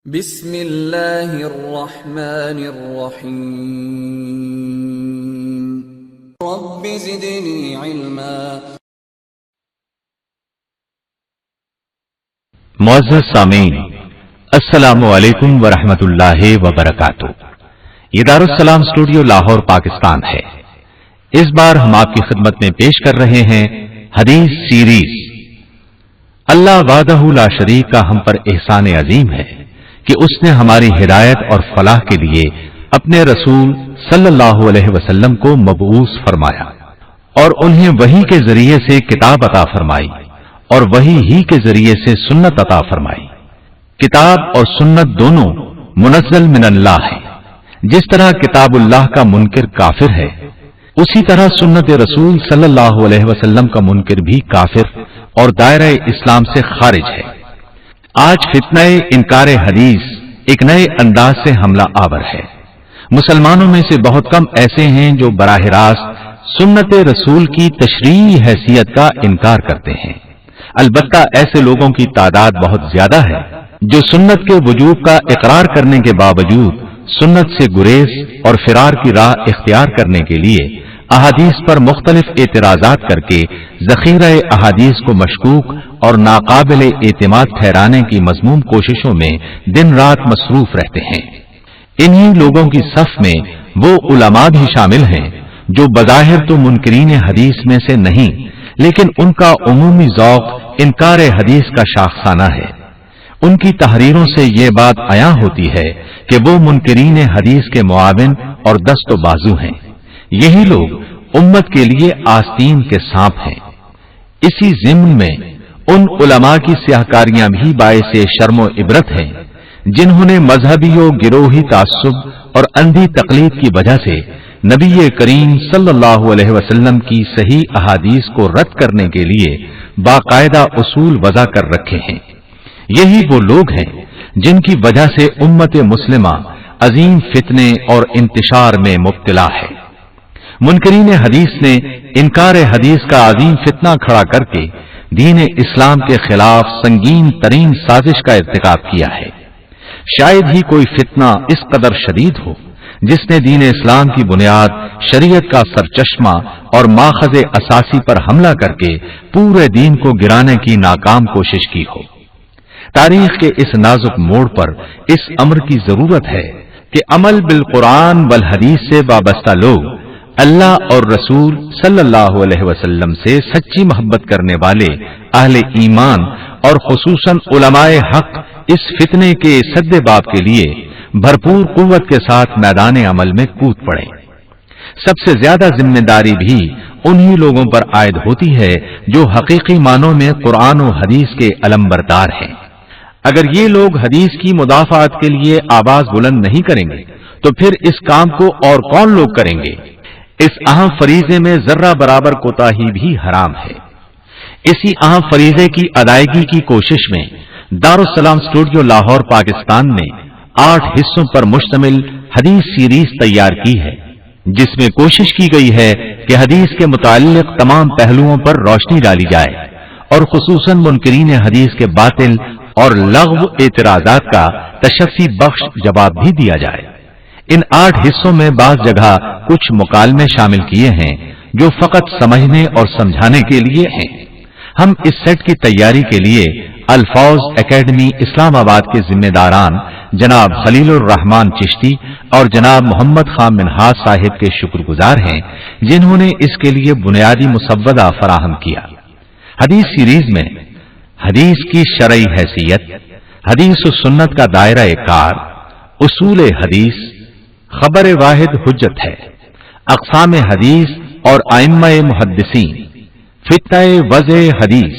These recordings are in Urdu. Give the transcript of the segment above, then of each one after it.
بسم اللہ الرحمن الرحیم رب زدنی علما۔ معزز سامعین، السلام علیکم ورحمۃ اللہ وبرکاتہ۔ یہ دارالسلام اسٹوڈیو لاہور پاکستان ہے۔ اس بار ہم آپ کی خدمت میں پیش کر رہے ہیں حدیث سیریز۔ اللہ وحدہ لا شریک کا ہم پر احسان عظیم ہے کہ اس نے ہماری ہدایت اور فلاح کے لیے اپنے رسول صلی اللہ علیہ وسلم کو مبعوث فرمایا اور انہیں وحی کے ذریعے سے کتاب عطا فرمائی اور وحی ہی کے ذریعے سے سنت عطا فرمائی۔ کتاب اور سنت دونوں منزل من اللہ ہیں۔ جس طرح کتاب اللہ کا منکر کافر ہے، اسی طرح سنت رسول صلی اللہ علیہ وسلم کا منکر بھی کافر اور دائرہ اسلام سے خارج ہے۔ آج فتنہ انکار حدیث ایک نئے انداز سے حملہ آور ہے۔ مسلمانوں میں سے بہت کم ایسے ہیں جو براہ راست سنت رسول کی تشریعی حیثیت کا انکار کرتے ہیں۔ البتہ ایسے لوگوں کی تعداد بہت زیادہ ہے جو سنت کے وجوب کا اقرار کرنے کے باوجود سنت سے گریز اور فرار کی راہ اختیار کرنے کے لیے احادیث پر مختلف اعتراضات کر کے ذخیرہ احادیث کو مشکوک اور ناقابل اعتماد ٹھہرانے کی مذموم کوششوں میں دن رات مصروف رہتے ہیں۔ انہی لوگوں کی صف میں وہ علماء بھی شامل ہیں جو بظاہر تو منکرین حدیث میں سے نہیں، لیکن ان کا عمومی ذوق انکار حدیث کا شاخسانہ ہے۔ ان کی تحریروں سے یہ بات عیاں ہوتی ہے کہ وہ منکرین حدیث کے معاون اور دست و بازو ہیں۔ یہی لوگ امت کے لیے آستین کے سانپ ہیں۔ اسی ضمن میں ان علماء کی سیاہکاریاں بھی باعث شرم و عبرت ہیں جنہوں نے مذہبی و گروہی تعصب اور اندھی تقلید کی وجہ سے نبی کریم صلی اللہ علیہ وسلم کی صحیح احادیث کو رد کرنے کے لیے باقاعدہ اصول وضع کر رکھے ہیں۔ یہی وہ لوگ ہیں جن کی وجہ سے امت مسلمہ عظیم فتنے اور انتشار میں مبتلا ہے۔ منکرین حدیث نے انکار حدیث کا عظیم فتنہ کھڑا کر کے دین اسلام کے خلاف سنگین ترین سازش کا ارتکاب کیا ہے۔ شاید ہی کوئی فتنہ اس قدر شدید ہو جس نے دین اسلام کی بنیاد شریعت کا سرچشمہ اور ماخذ اساسی پر حملہ کر کے پورے دین کو گرانے کی ناکام کوشش کی ہو۔ تاریخ کے اس نازک موڑ پر اس امر کی ضرورت ہے کہ عمل بالقرآن والحدیث سے وابستہ لوگ اللہ اور رسول صلی اللہ علیہ وسلم سے سچی محبت کرنے والے اہل ایمان اور خصوصاً علماء حق اس فتنے کے سد باب کے لیے بھرپور قوت کے ساتھ میدان عمل میں کود پڑیں۔ سب سے زیادہ ذمہ داری بھی انہی لوگوں پر عائد ہوتی ہے جو حقیقی معنوں میں قرآن و حدیث کے علمبردار ہیں۔ اگر یہ لوگ حدیث کی مدافعت کے لیے آواز بلند نہیں کریں گے تو پھر اس کام کو اور کون لوگ کریں گے؟ اس اہم فریضے میں ذرہ برابر کوتاہی بھی حرام ہے۔ اسی اہم فریضے کی ادائیگی کی کوشش میں دارالسلام اسٹوڈیو لاہور پاکستان نے 8 حصوں پر مشتمل حدیث سیریز تیار کی ہے، جس میں کوشش کی گئی ہے کہ حدیث کے متعلق تمام پہلوؤں پر روشنی ڈالی جائے اور خصوصاً منکرین حدیث کے باطل اور لغو اعتراضات کا تشفی بخش جواب بھی دیا جائے۔ ان 8 حصوں میں بعض جگہ کچھ مکالمے شامل کیے ہیں جو فقط سمجھنے اور سمجھانے کے لیے ہیں۔ ہم اس سیٹ کی تیاری کے لیے الفاظ اکیڈمی اسلام آباد کے ذمہ داران جناب خلیل الرحمان چشتی اور جناب محمد خان منہاج صاحب کے شکر گزار ہیں جنہوں نے اس کے لیے بنیادی مسودہ فراہم کیا۔ حدیث سیریز میں حدیث کی شرعی حیثیت، حدیث و سنت کا دائرہ کار، اصول حدیث، خبر واحد حجت ہے، اقسام حدیث اور ائمہ محدثین، فتنہ وضع حدیث،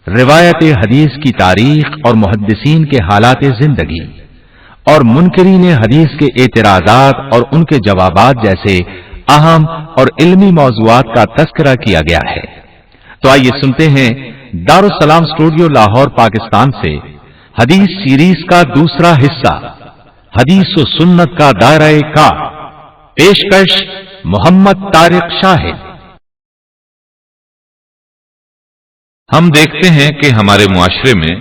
روایت حدیث کی تاریخ اور محدثین کے حالات زندگی، اور منکرین حدیث کے اعتراضات اور ان کے جوابات جیسے اہم اور علمی موضوعات کا تذکرہ کیا گیا ہے۔ تو آئیے سنتے ہیں دارالسلام اسٹوڈیو لاہور پاکستان سے حدیث سیریز کا دوسرا حصہ، حدیث و سنت کا دائرہ کار، پیشکش محمد طارق شاہد۔ ہم دیکھتے ہیں کہ ہمارے معاشرے میں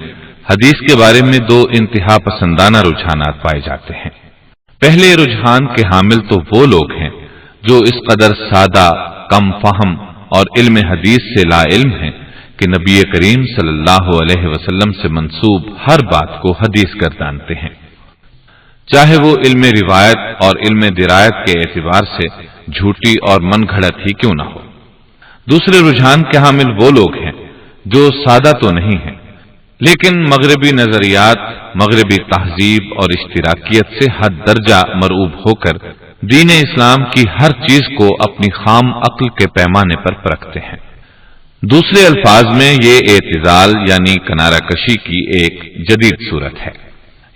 حدیث کے بارے میں دو انتہا پسندانہ رجحانات پائے جاتے ہیں۔ پہلے رجحان کے حامل تو وہ لوگ ہیں جو اس قدر سادہ، کم فہم اور علم حدیث سے لا علم ہیں کہ نبی کریم صلی اللہ علیہ وسلم سے منسوب ہر بات کو حدیث گردانتے ہیں، چاہے وہ علم روایت اور علم درایت کے اعتبار سے جھوٹی اور من گھڑت ہی کیوں نہ ہو۔ دوسرے رجحان کے حامل وہ لوگ ہیں جو سادہ تو نہیں ہیں لیکن مغربی نظریات، مغربی تہذیب اور اشتراکیت سے حد درجہ مرعوب ہو کر دین اسلام کی ہر چیز کو اپنی خام عقل کے پیمانے پر پرکھتے ہیں۔ دوسرے الفاظ میں یہ اعتزال یعنی کنارہ کشی کی ایک جدید صورت ہے۔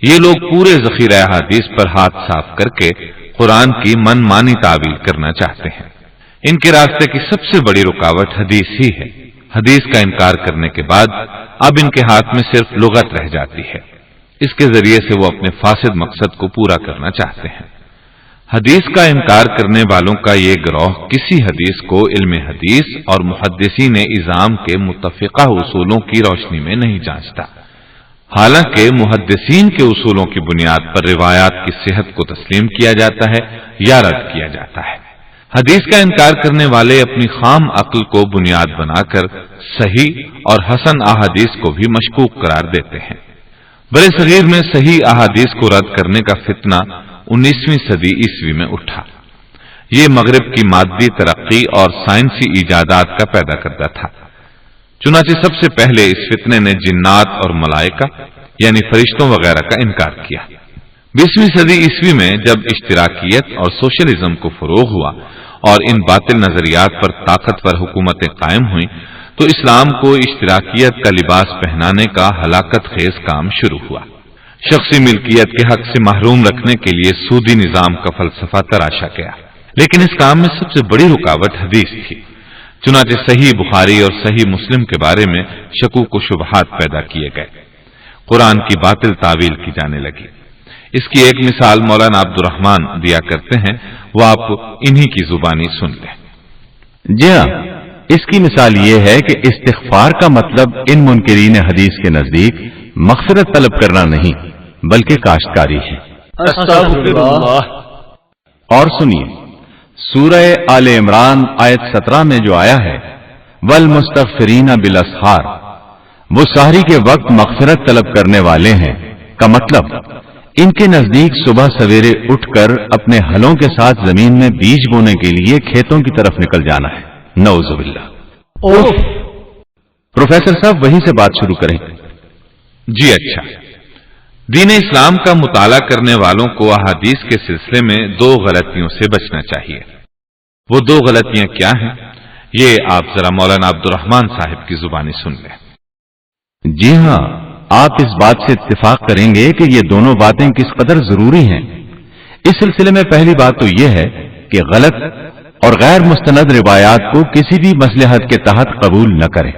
یہ لوگ پورے ذخیرہ احادیث پر ہاتھ صاف کر کے قرآن کی من مانی تعویل کرنا چاہتے ہیں۔ ان کے راستے کی سب سے بڑی رکاوٹ حدیث ہی ہے۔ حدیث کا انکار کرنے کے بعد اب ان کے ہاتھ میں صرف لغت رہ جاتی ہے، اس کے ذریعے سے وہ اپنے فاسد مقصد کو پورا کرنا چاہتے ہیں۔ حدیث کا انکار کرنے والوں کا یہ گروہ کسی حدیث کو علم حدیث اور محدثین اعظام کے متفقہ اصولوں کی روشنی میں نہیں جانچتا، حالانکہ محدثین کے اصولوں کی بنیاد پر روایات کی صحت کو تسلیم کیا جاتا ہے یا رد کیا جاتا ہے۔ حدیث کا انکار کرنے والے اپنی خام عقل کو بنیاد بنا کر صحیح اور حسن احادیث کو بھی مشکوک قرار دیتے ہیں۔ برے صغیر میں صحیح احادیث کو رد کرنے کا فتنہ 19ویں صدی عیسوی میں اٹھا۔ یہ مغرب کی مادی ترقی اور سائنسی ایجادات کا پیدا کرتا تھا۔ چنانچہ سب سے پہلے اس فتنے نے جنات اور ملائکہ یعنی فرشتوں وغیرہ کا انکار کیا۔ 20ویں صدی عیسوی میں جب اشتراکیت اور سوشلزم کو فروغ ہوا اور ان باطل نظریات پر طاقتور حکومتیں قائم ہوئیں تو اسلام کو اشتراکیت کا لباس پہنانے کا ہلاکت خیز کام شروع ہوا۔ شخصی ملکیت کے حق سے محروم رکھنے کے لیے سودی نظام کا فلسفہ تراشا گیا، لیکن اس کام میں سب سے بڑی رکاوٹ حدیث تھی۔ چنانچہ صحیح بخاری اور صحیح مسلم کے بارے میں شکوک و شبہات پیدا کیے گئے، قرآن کی باطل تعویل کی جانے لگی۔ اس کی ایک مثال مولانا عبد الرحمان دیا کرتے ہیں، وہ آپ انہی کی زبانی سن لیں۔ جی ہاں، اس کی مثال یہ ہے کہ استغفار کا مطلب ان منکرین حدیث کے نزدیک مغفرت طلب کرنا نہیں بلکہ کاشتکاری ہے۔ اور سنیے سورہ آل عمران آیت 17 میں جو آیا ہے والمستغفرین بالاسحار، وہ سحری کے وقت مغفرت طلب کرنے والے ہیں کا مطلب ان کے نزدیک صبح سویرے اٹھ کر اپنے ہلوں کے ساتھ زمین میں بیج بونے کے لیے کھیتوں کی طرف نکل جانا ہے۔ نعوذ باللہ۔ پروفیسر صاحب وہیں سے بات شروع کریں۔ جی اچھا، دین اسلام کا مطالعہ کرنے والوں کو احادیث کے سلسلے میں دو غلطیوں سے بچنا چاہیے۔ وہ دو غلطیاں کیا ہیں؟ یہ آپ ذرا مولانا عبد الرحمان صاحب کی زبانی سن لیں۔ جی ہاں، آپ اس بات سے اتفاق کریں گے کہ یہ دونوں باتیں کس قدر ضروری ہیں۔ اس سلسلے میں پہلی بات تو یہ ہے کہ غلط اور غیر مستند روایات کو کسی بھی مصلحت کے تحت قبول نہ کریں۔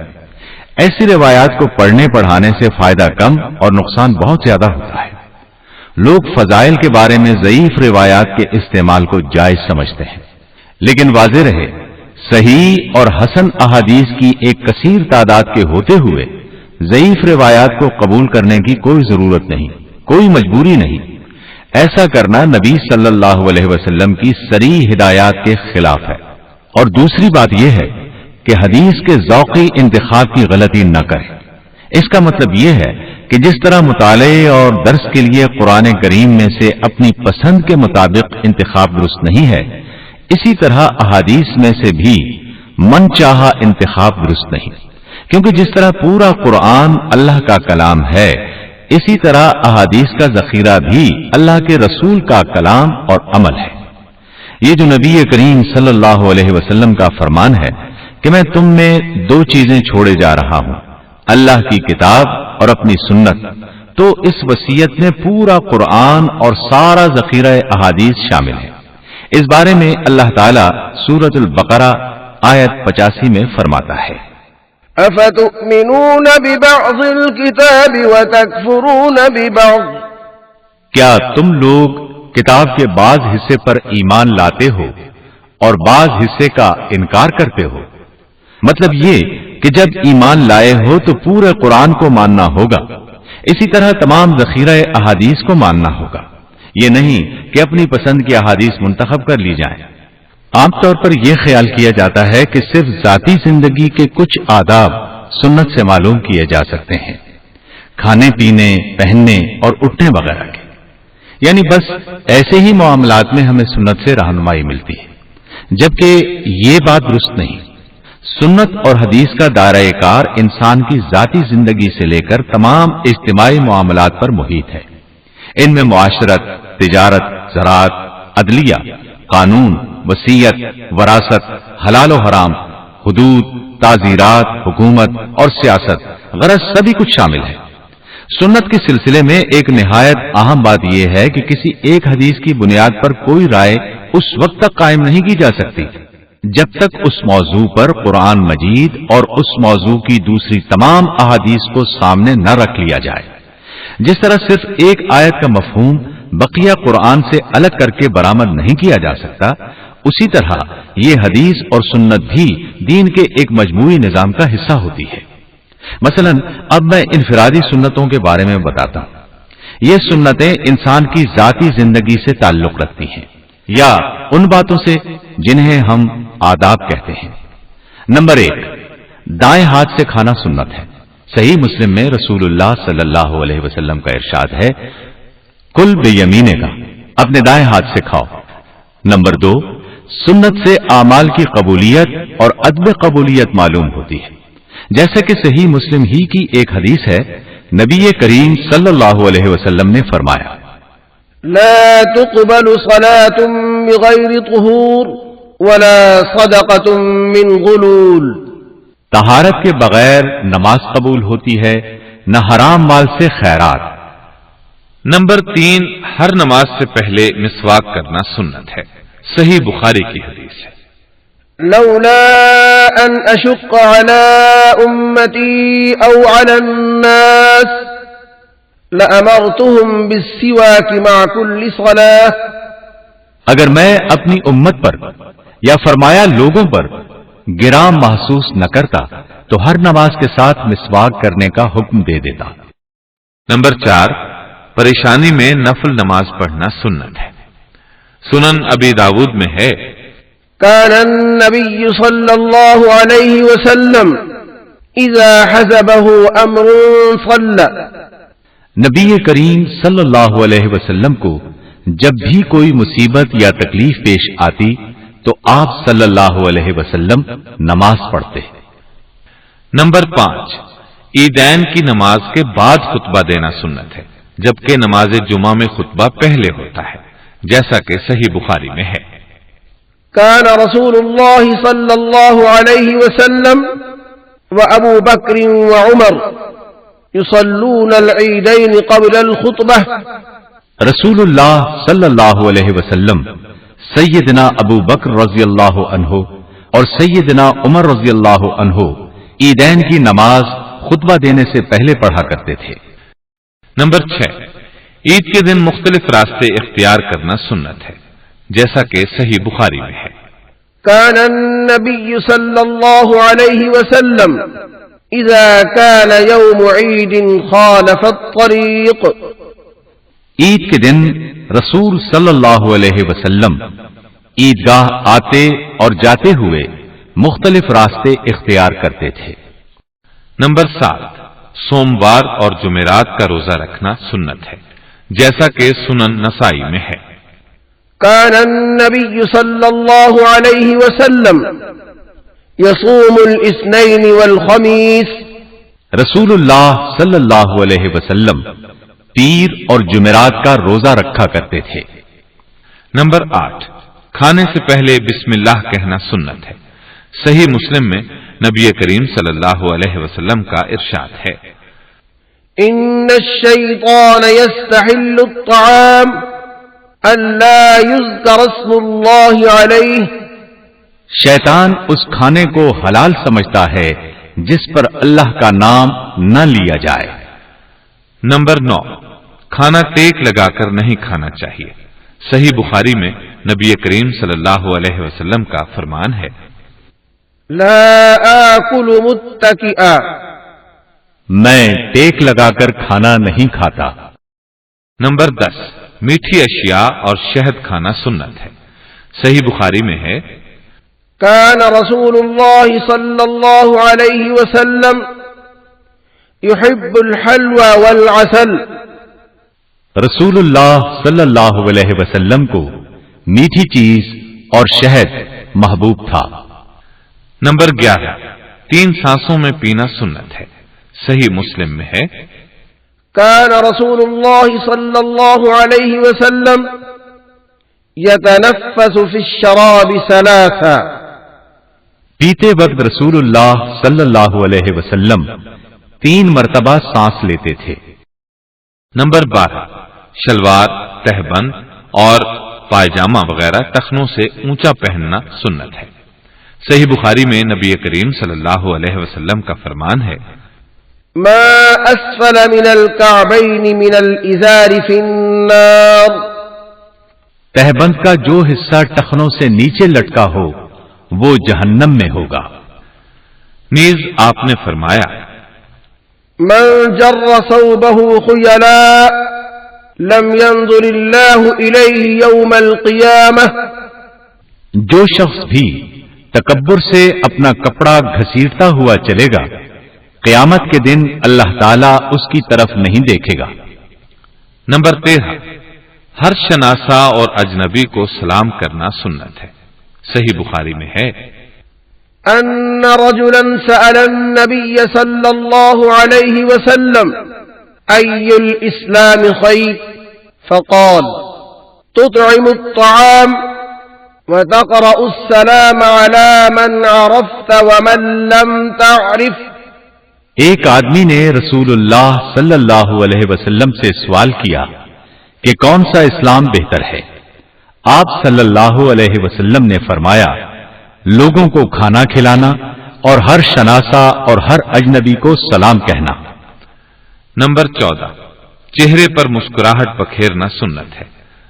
ایسی روایات کو پڑھنے پڑھانے سے فائدہ کم اور نقصان بہت زیادہ ہوتا ہے۔ لوگ فضائل کے بارے میں ضعیف روایات کے استعمال کو جائز سمجھتے ہیں، لیکن واضح رہے صحیح اور حسن احادیث کی ایک کثیر تعداد کے ہوتے ہوئے ضعیف روایات کو قبول کرنے کی کوئی ضرورت نہیں، کوئی مجبوری نہیں۔ ایسا کرنا نبی صلی اللہ علیہ وسلم کی صریح ہدایات کے خلاف ہے۔ اور دوسری بات یہ ہے کہ حدیث کے ذوقی انتخاب کی غلطی نہ کریں۔ اس کا مطلب یہ ہے کہ جس طرح مطالعے اور درس کے لیے قرآن کریم میں سے اپنی پسند کے مطابق انتخاب درست نہیں ہے، اسی طرح احادیث میں سے بھی من چاہا انتخاب درست نہیں، کیونکہ جس طرح پورا قرآن اللہ کا کلام ہے، اسی طرح احادیث کا ذخیرہ بھی اللہ کے رسول کا کلام اور عمل ہے۔ یہ جو نبی کریم صلی اللہ علیہ وسلم کا فرمان ہے کہ میں تم میں دو چیزیں چھوڑے جا رہا ہوں، اللہ کی کتاب اور اپنی سنت، تو اس وصیت میں پورا قرآن اور سارا ذخیرہ احادیث شامل ہے۔ اس بارے میں اللہ تعالیٰ سورۃ البقرہ آیت 85 میں فرماتا ہے، أَفَتُؤْمِنُونَ بِبَعْضِ الْكِتَابِ وَتَكْفُرُونَ بِبَعْضٍ، کیا تم لوگ کتاب کے بعض حصے پر ایمان لاتے ہو اور بعض حصے کا انکار کرتے ہو؟ مطلب یہ کہ جب ایمان لائے ہو تو پورے قرآن کو ماننا ہوگا، اسی طرح تمام ذخیرہ احادیث کو ماننا ہوگا، یہ نہیں کہ اپنی پسند کی احادیث منتخب کر لی جائیں۔ عام طور پر یہ خیال کیا جاتا ہے کہ صرف ذاتی زندگی کے کچھ آداب سنت سے معلوم کیے جا سکتے ہیں، کھانے پینے، پہننے اور اٹھنے وغیرہ کے، یعنی بس ایسے ہی معاملات میں ہمیں سنت سے رہنمائی ملتی ہے، جبکہ یہ بات درست نہیں۔ سنت اور حدیث کا دائرہ کار انسان کی ذاتی زندگی سے لے کر تمام اجتماعی معاملات پر محیط ہے۔ ان میں معاشرت، تجارت، زراعت، عدلیہ، قانون، وصیت، وراثت، حلال و حرام، حدود، تعزیرات، حکومت اور سیاست غرض سبھی کچھ شامل ہے۔ سنت کے سلسلے میں ایک نہایت اہم بات یہ ہے کہ کسی ایک حدیث کی بنیاد پر کوئی رائے اس وقت تک قائم نہیں کی جا سکتی جب تک اس موضوع پر قرآن مجید اور اس موضوع کی دوسری تمام احادیث کو سامنے نہ رکھ لیا جائے۔ جس طرح صرف ایک آیت کا مفہوم بقیہ قرآن سے الگ کر کے برآمد نہیں کیا جا سکتا، اسی طرح یہ حدیث اور سنت بھی دین کے ایک مجموعی نظام کا حصہ ہوتی ہے۔ مثلا اب میں انفرادی سنتوں کے بارے میں بتاتا ہوں۔ یہ سنتیں انسان کی ذاتی زندگی سے تعلق رکھتی ہیں یا ان باتوں سے جنہیں ہم آداب کہتے ہیں۔ نمبر 1، دائیں ہاتھ سے کھانا سنت ہے۔ صحیح مسلم میں رسول اللہ صلی اللہ علیہ وسلم کا ارشاد ہے، کل بیمینے کا، اپنے دائیں ہاتھ سے کھاؤ۔ نمبر 2، سنت سے اعمال کی قبولیت اور عدم قبولیت معلوم ہوتی ہے، جیسا کہ صحیح مسلم ہی کی ایک حدیث ہے، نبی کریم صلی اللہ علیہ وسلم نے فرمایا، لا تقبل صلاة بغير طهور ولا صدقة من غلول۔ طہارت کے بغیر نماز قبول ہوتی ہے، نہ حرام مال سے خیرات۔ نمبر 3، ہر نماز سے پہلے مسواک کرنا سنت ہے، صحیح بخاری کی حدیث ہے، لولا ان اشق على امتی او على الناس لأمرتهم بالسواک مع كل صلاة۔ اگر میں اپنی امت پر یا فرمایا لوگوں پر گرام محسوس نہ کرتا تو ہر نماز کے ساتھ مسواک کرنے کا حکم دے دیتا۔ نمبر 4، پریشانی میں نفل نماز پڑھنا سنت ہے، سنن ابی داود میں ہے، كان النبي صلى الله عليه وسلم اذا حزبه امر صلى۔ نبی کریم صلی اللہ علیہ وسلم کو جب بھی کوئی مصیبت یا تکلیف پیش آتی تو آپ صلی اللہ علیہ وسلم نماز پڑھتے۔ نمبر 5، عیدین کی نماز کے بعد خطبہ دینا سنت ہے، جبکہ نماز جمعہ میں خطبہ پہلے ہوتا ہے، جیسا کہ صحیح بخاری میں ہے، كان رسول الله صلى الله عليه وسلم وابو بكر وعمر يصلون العيدين قبل الخطبة۔ رسول اللہ صلی اللہ علیہ وسلم سیدنا ابو بکر رضی اللہ عنہ اور سیدنا عمر رضی اللہ عنہ عیدین کی نماز خطبہ دینے سے پہلے پڑھا کرتے تھے۔ نمبر 6، عید کے دن مختلف راستے اختیار کرنا سنت ہے، جیسا کہ صحیح بخاری میں ہے، كان النبي صلى الله عليه وسلم اذا كان يوم عيد خالف الطريق۔ عید کے دن رسول صلی اللہ علیہ وسلم عیدگاہ آتے اور جاتے ہوئے مختلف راستے اختیار کرتے تھے۔ نمبر 7، سوموار اور جمعرات کا روزہ رکھنا سنت ہے، جیسا کہ سنن نسائی میں ہے، كان النبي صلى الله عليه وسلم يصوم الاثنين والخميس۔ رسول اللہ صلی اللہ علیہ وسلم پیر اور جمعرات کا روزہ رکھا کرتے تھے۔ نمبر 8، کھانے سے پہلے بسم اللہ کہنا سنت ہے، صحیح مسلم میں نبی کریم صلی اللہ علیہ وسلم کا ارشاد ہے، ان الشیطان یستحل الطعام الا یذکر اسم اللہ علیہ۔ شیطان اس کھانے کو حلال سمجھتا ہے جس پر اللہ کا نام نہ لیا جائے۔ نمبر 9، کھانا ٹیک لگا کر نہیں کھانا چاہیے، صحیح بخاری میں نبی کریم صلی اللہ علیہ وسلم کا فرمان ہے، لا آکل متکئا۔ میں ٹیک لگا کر کھانا نہیں کھاتا۔ نمبر 10، میٹھی اشیاء اور شہد کھانا سنت ہے۔ صحیح بخاری میں ہے، كان رسول الله صلى الله عليه وسلم يحب الحلوى والعسل۔ رسول اللہ صلی اللہ علیہ وسلم کو میٹھی چیز اور شہد محبوب تھا۔ نمبر 11، 3 سانسوں میں پینا سنت ہے۔ صحیح مسلم میں ہے، كان رسول الله صلى الله عليه وسلم يتنفس في الشراب 3۔ پیتے وقت رسول اللہ صلی اللہ علیہ وسلم 3 مرتبہ سانس لیتے تھے۔ نمبر 12، شلوار، تہبند اور پائجامہ وغیرہ ٹخنوں سے اونچا پہننا سنت ہے۔ صحیح بخاری میں نبی کریم صلی اللہ علیہ وسلم کا فرمان ہے، ما اسفل من الكعبين من الازار في النار۔ تہبند کا جو حصہ ٹخنوں سے نیچے لٹکا ہو وہ جہنم میں ہوگا۔ نیز آپ نے فرمایا، من جر ثوبه خيلاء لم ينظر الله إليه يوم القيامة۔ جو شخص بھی تکبر سے اپنا کپڑا گھسیٹتا ہوا چلے گا، قیامت کے دن اللہ تعالیٰ اس کی طرف نہیں دیکھے گا۔ نمبر 13، ہر شناسا اور اجنبی کو سلام کرنا سنت ہے۔ صحیح بخاری میں ہے، أن رجلا سأل النبي صلى الله عليه وسلم أي الإسلام خير؟ فقال تطعم الطعام وتقرأ السلام على من عرفت ومن لم تعرف۔ ایک آدمی نے رسول اللہ صلی اللہ علیہ وسلم سے سوال کیا کہ کون سا اسلام بہتر ہے؟ آپ صلی اللہ علیہ وسلم نے فرمایا، لوگوں کو کھانا کھلانا اور ہر شناسا اور ہر اجنبی کو سلام کہنا۔ نمبر 14، چہرے پر مسکراہٹ بکھیرنا سنت ہے۔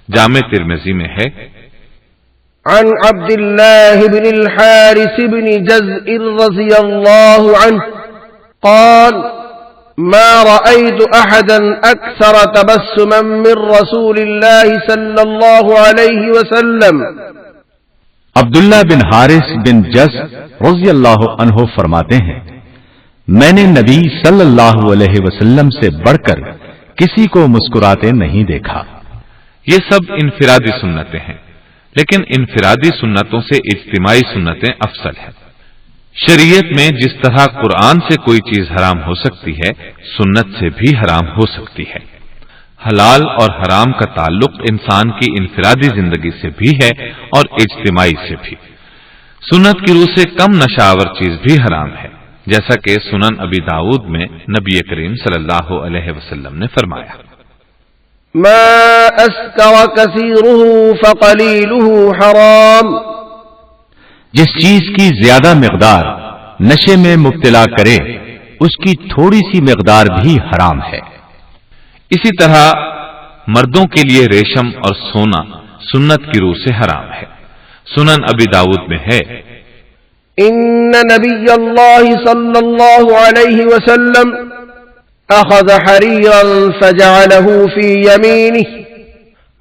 جامع ترمذی میں ہے، عن عبد الله بن الحارث بن جزء رضي الله عنه قال ما رأيت أحدا أكثر تبسما من رسول الله صلى الله عليه وسلم۔ عبداللہ بن حارث بن جز رضی اللہ عنہ فرماتے ہیں، میں نے نبی صلی اللہ علیہ وسلم سے بڑھ کر کسی کو مسکراتے نہیں دیکھا۔ یہ سب انفرادی سنتیں ہیں، لیکن انفرادی سنتوں سے اجتماعی سنتیں افضل ہیں۔ شریعت میں جس طرح قرآن سے کوئی چیز حرام ہو سکتی ہے، سنت سے بھی حرام ہو سکتی ہے۔ حلال اور حرام کا تعلق انسان کی انفرادی زندگی سے بھی ہے اور اجتماعی سے بھی۔ سنت کی روح سے کم نشاور چیز بھی حرام ہے، جیسا کہ سنن ابی داؤد میں نبی کریم صلی اللہ علیہ وسلم نے فرمایا، ما اسکر کثیرہ فقلیلہ حرام۔ جس چیز کی زیادہ مقدار نشے میں مبتلا کرے اس کی تھوڑی سی مقدار بھی حرام ہے۔ اسی طرح مردوں کے لیے ریشم اور سونا سنت کی روح سے حرام ہے۔ سنن ابی داؤد میں ہے، ان نبی اللہ صلی اللہ علیہ وسلم اخذ حریرا فجعله في يمینه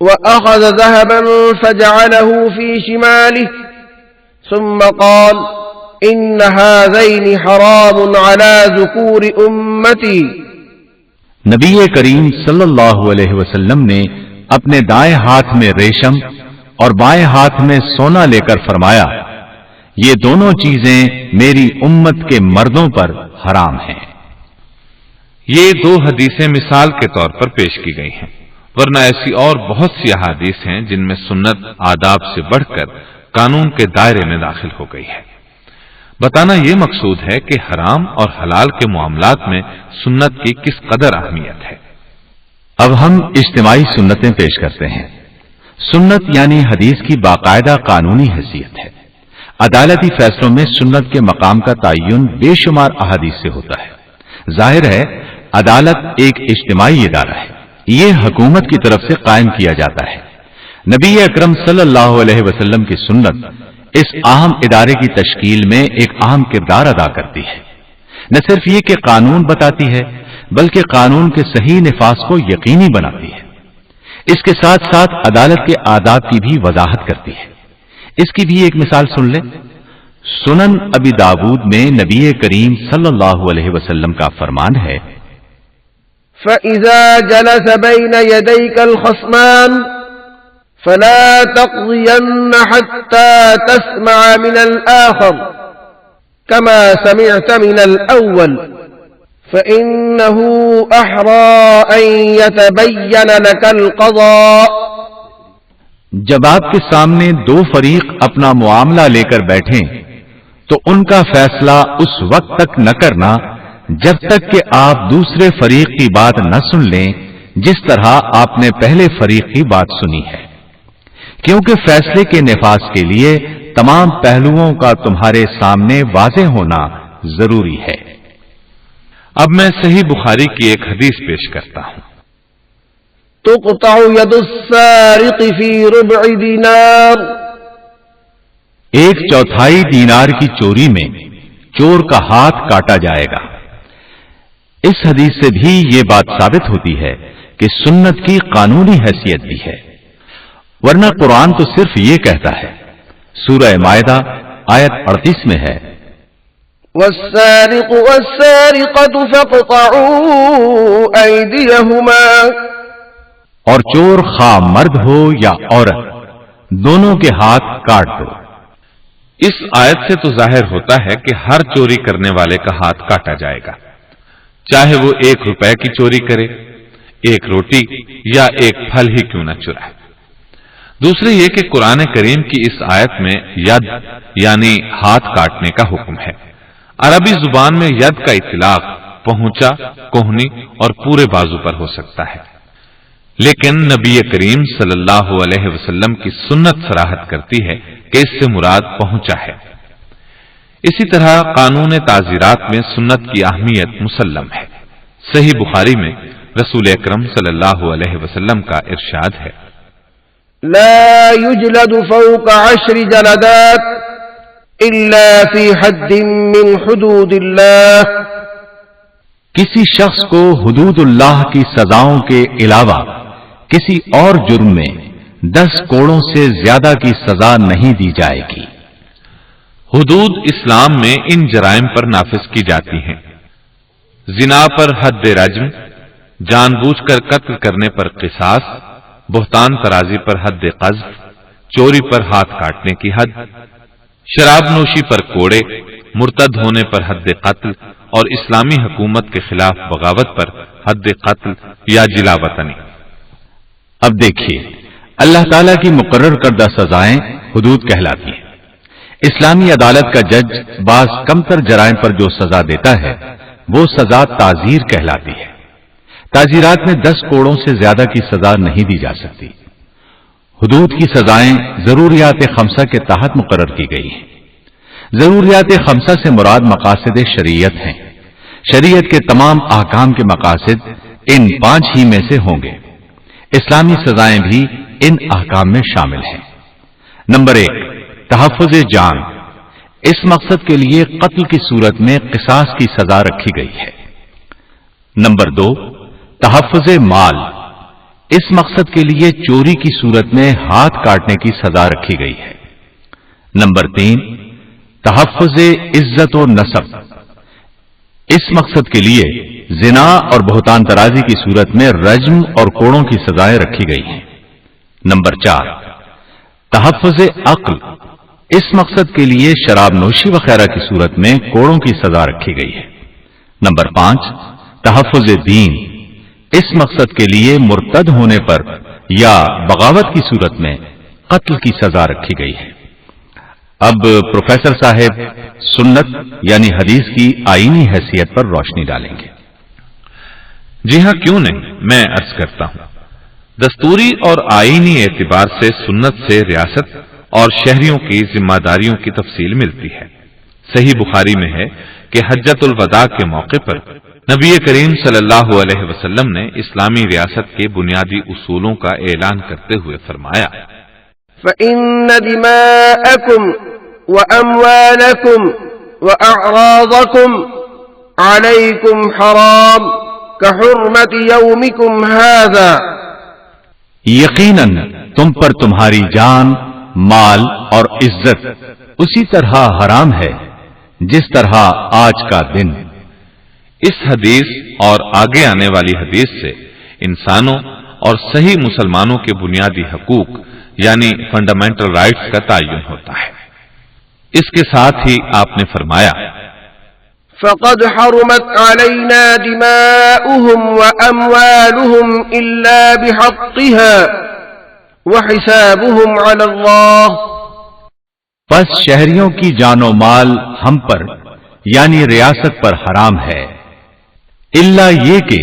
واخذ ذهبا فجعله في شماله ثم قال ان هذين حرام على ذكور امتی۔ نبی کریم صلی اللہ علیہ وسلم نے اپنے دائیں ہاتھ میں ریشم اور بائیں ہاتھ میں سونا لے کر فرمایا، یہ دونوں چیزیں میری امت کے مردوں پر حرام ہیں۔ یہ 2 حدیثیں مثال کے طور پر پیش کی گئی ہیں، ورنہ ایسی اور بہت سی احادیث ہیں جن میں سنت آداب سے بڑھ کر قانون کے دائرے میں داخل ہو گئی ہے۔ بتانا یہ مقصود ہے کہ حرام اور حلال کے معاملات میں سنت کی کس قدر اہمیت ہے۔ اب ہم اجتماعی سنتیں پیش کرتے ہیں۔ سنت یعنی حدیث کی باقاعدہ قانونی حیثیت ہے۔ عدالتی فیصلوں میں سنت کے مقام کا تعین بے شمار احادیث سے ہوتا ہے۔ ظاہر ہے عدالت ایک اجتماعی ادارہ ہے، یہ حکومت کی طرف سے قائم کیا جاتا ہے۔ نبی اکرم صلی اللہ علیہ وسلم کی سنت اس اہم ادارے کی تشکیل میں ایک اہم کردار ادا کرتی ہے۔ نہ صرف یہ کہ قانون بتاتی ہے بلکہ قانون کے صحیح نفاذ کو یقینی بناتی ہے۔ اس کے ساتھ ساتھ عدالت کے آداب کی بھی وضاحت کرتی ہے۔ اس کی بھی ایک مثال سن لیں۔ سنن ابی داود میں نبی کریم صلی اللہ علیہ وسلم کا فرمان ہے، فَإِذَا جَلَسَ بَيْنَ يَدَيْكَ الْخَصْمَانِ فَلَا تَقْضِيَنَّ حَتَّى تَسْمَعَ مِنَ الْآخَرِ كَمَا سَمِعْتَ مِنَ الْأَوَّلِ فَإِنَّهُ أَحْرَىٰ أَن يَتَبَيَّنَ لَكَ الْقَضَاءُ۔ جب آپ کے سامنے دو فریق اپنا معاملہ لے کر بیٹھیں تو ان کا فیصلہ اس وقت تک نہ کرنا جب تک کہ آپ دوسرے فریق کی بات نہ سن لیں جس طرح آپ نے پہلے فریق کی بات سنی ہے، کیونکہ فیصلے کے نفاذ کے لیے تمام پہلوؤں کا تمہارے سامنے واضح ہونا ضروری ہے۔ اب میں صحیح بخاری کی ایک حدیث پیش کرتا ہوں۔ تقطع يد السارق في ربع دينار، 1/4 دینار کی چوری میں چور کا ہاتھ کاٹا جائے گا۔ اس حدیث سے بھی یہ بات ثابت ہوتی ہے کہ سنت کی قانونی حیثیت بھی ہے، ورنہ قرآن تو صرف یہ کہتا ہے۔ سورہ مائدہ آیت 38 میں ہے، والسارق والسارقة فاقطعوا أيديهما، اور چور خواہ مرد ہو یا عورت دونوں کے ہاتھ کاٹ دو۔ اس آیت سے تو ظاہر ہوتا ہے کہ ہر چوری کرنے والے کا ہاتھ کاٹا جائے گا، چاہے وہ 1 روپے کی چوری کرے، 1 روٹی یا 1 پھل ہی کیوں نہ چرائے۔ دوسرے یہ کہ قرآن کریم کی اس آیت میں ید یعنی ہاتھ کاٹنے کا حکم ہے۔ عربی زبان میں ید کا اطلاق پہنچا، کوہنی اور پورے بازو پر ہو سکتا ہے، لیکن نبی کریم صلی اللہ علیہ وسلم کی سنت صراحت کرتی ہے کہ اس سے مراد پہنچا ہے۔ اسی طرح قانون تعزیرات میں سنت کی اہمیت مسلم ہے۔ صحیح بخاری میں رسول اکرم صلی اللہ علیہ وسلم کا ارشاد ہے، لا يجلد فوق 10 جلدات إلا في حد من حدود الله، کسی شخص کو حدود اللہ کی سزاؤں کے علاوہ کسی اور جرم میں 10 کوڑوں سے زیادہ کی سزا نہیں دی جائے گی۔ حدود اسلام میں ان جرائم پر نافذ کی جاتی ہیں۔ زنا پر حد رجم، جان بوجھ کر قتل کرنے پر قصاص، بہتان ترازی پر حد قذف، چوری پر ہاتھ کاٹنے کی حد، شراب نوشی پر کوڑے، مرتد ہونے پر حد قتل اور اسلامی حکومت کے خلاف بغاوت پر حد قتل یا جلا وطنی۔ اب دیکھیے، اللہ تعالیٰ کی مقرر کردہ سزائیں حدود کہلاتی ہیں۔ اسلامی عدالت کا جج بعض کمتر جرائم پر جو سزا دیتا ہے وہ سزا تعزیر کہلاتی ہے۔ تعزیرات میں 10 کوڑوں سے زیادہ کی سزا نہیں دی جا سکتی۔ حدود کی سزائیں ضروریات خمسہ کے تحت مقرر کی گئی ہیں۔ ضروریات خمسہ سے مراد مقاصد شریعت ہیں۔ شریعت کے تمام احکام کے مقاصد ان 5 ہی میں سے ہوں گے۔ اسلامی سزائیں بھی ان احکام میں شامل ہیں۔ نمبر 1، تحفظ جان۔ اس مقصد کے لیے قتل کی صورت میں قصاص کی سزا رکھی گئی ہے۔ نمبر 2، تحفظ مال۔ اس مقصد کے لیے چوری کی صورت میں ہاتھ کاٹنے کی سزا رکھی گئی ہے۔ نمبر 3، تحفظ عزت و نسب۔ اس مقصد کے لیے زنا اور بہتان ترازی کی صورت میں رجم اور کوڑوں کی سزائیں رکھی گئی ہیں۔ نمبر 4، تحفظ عقل۔ اس مقصد کے لیے شراب نوشی وغیرہ کی صورت میں کوڑوں کی سزا رکھی گئی ہے۔ نمبر 5، تحفظ دین۔ اس مقصد کے لیے مرتد ہونے پر یا بغاوت کی صورت میں قتل کی سزا رکھی گئی ہے۔ اب پروفیسر صاحب سنت یعنی حدیث کی آئینی حیثیت پر روشنی ڈالیں گے۔ جی ہاں، کیوں نہیں، میں عرض کرتا ہوں۔ دستوری اور آئینی اعتبار سے سنت سے ریاست اور شہریوں کی ذمہ داریوں کی تفصیل ملتی ہے۔ صحیح بخاری میں ہے کہ حجۃ الوداع کے موقع پر نبی کریم صلی اللہ علیہ وسلم نے اسلامی ریاست کے بنیادی اصولوں کا اعلان کرتے ہوئے فرمایا، فَإِنَّ دِمَاءَكُمْ وَأَمْوَالَكُمْ وَأَعْرَاضَكُمْ عليكم حرام كحرمة يومكم هذا یقیناً تم پر تمہاری جان، مال اور عزت اسی طرح حرام ہے جس طرح آج کا دن۔ اس حدیث اور آگے آنے والی حدیث سے انسانوں اور صحیح مسلمانوں کے بنیادی حقوق یعنی فنڈامنٹل رائٹس کا تعین ہوتا ہے۔ اس کے ساتھ ہی آپ نے فرمایا فقد حرمت علينا دماؤهم وأموالهم إلا بحقها وحسابهم على الله، پس شہریوں کی جان و مال ہم پر یعنی ریاست پر حرام ہے، الا یہ کہ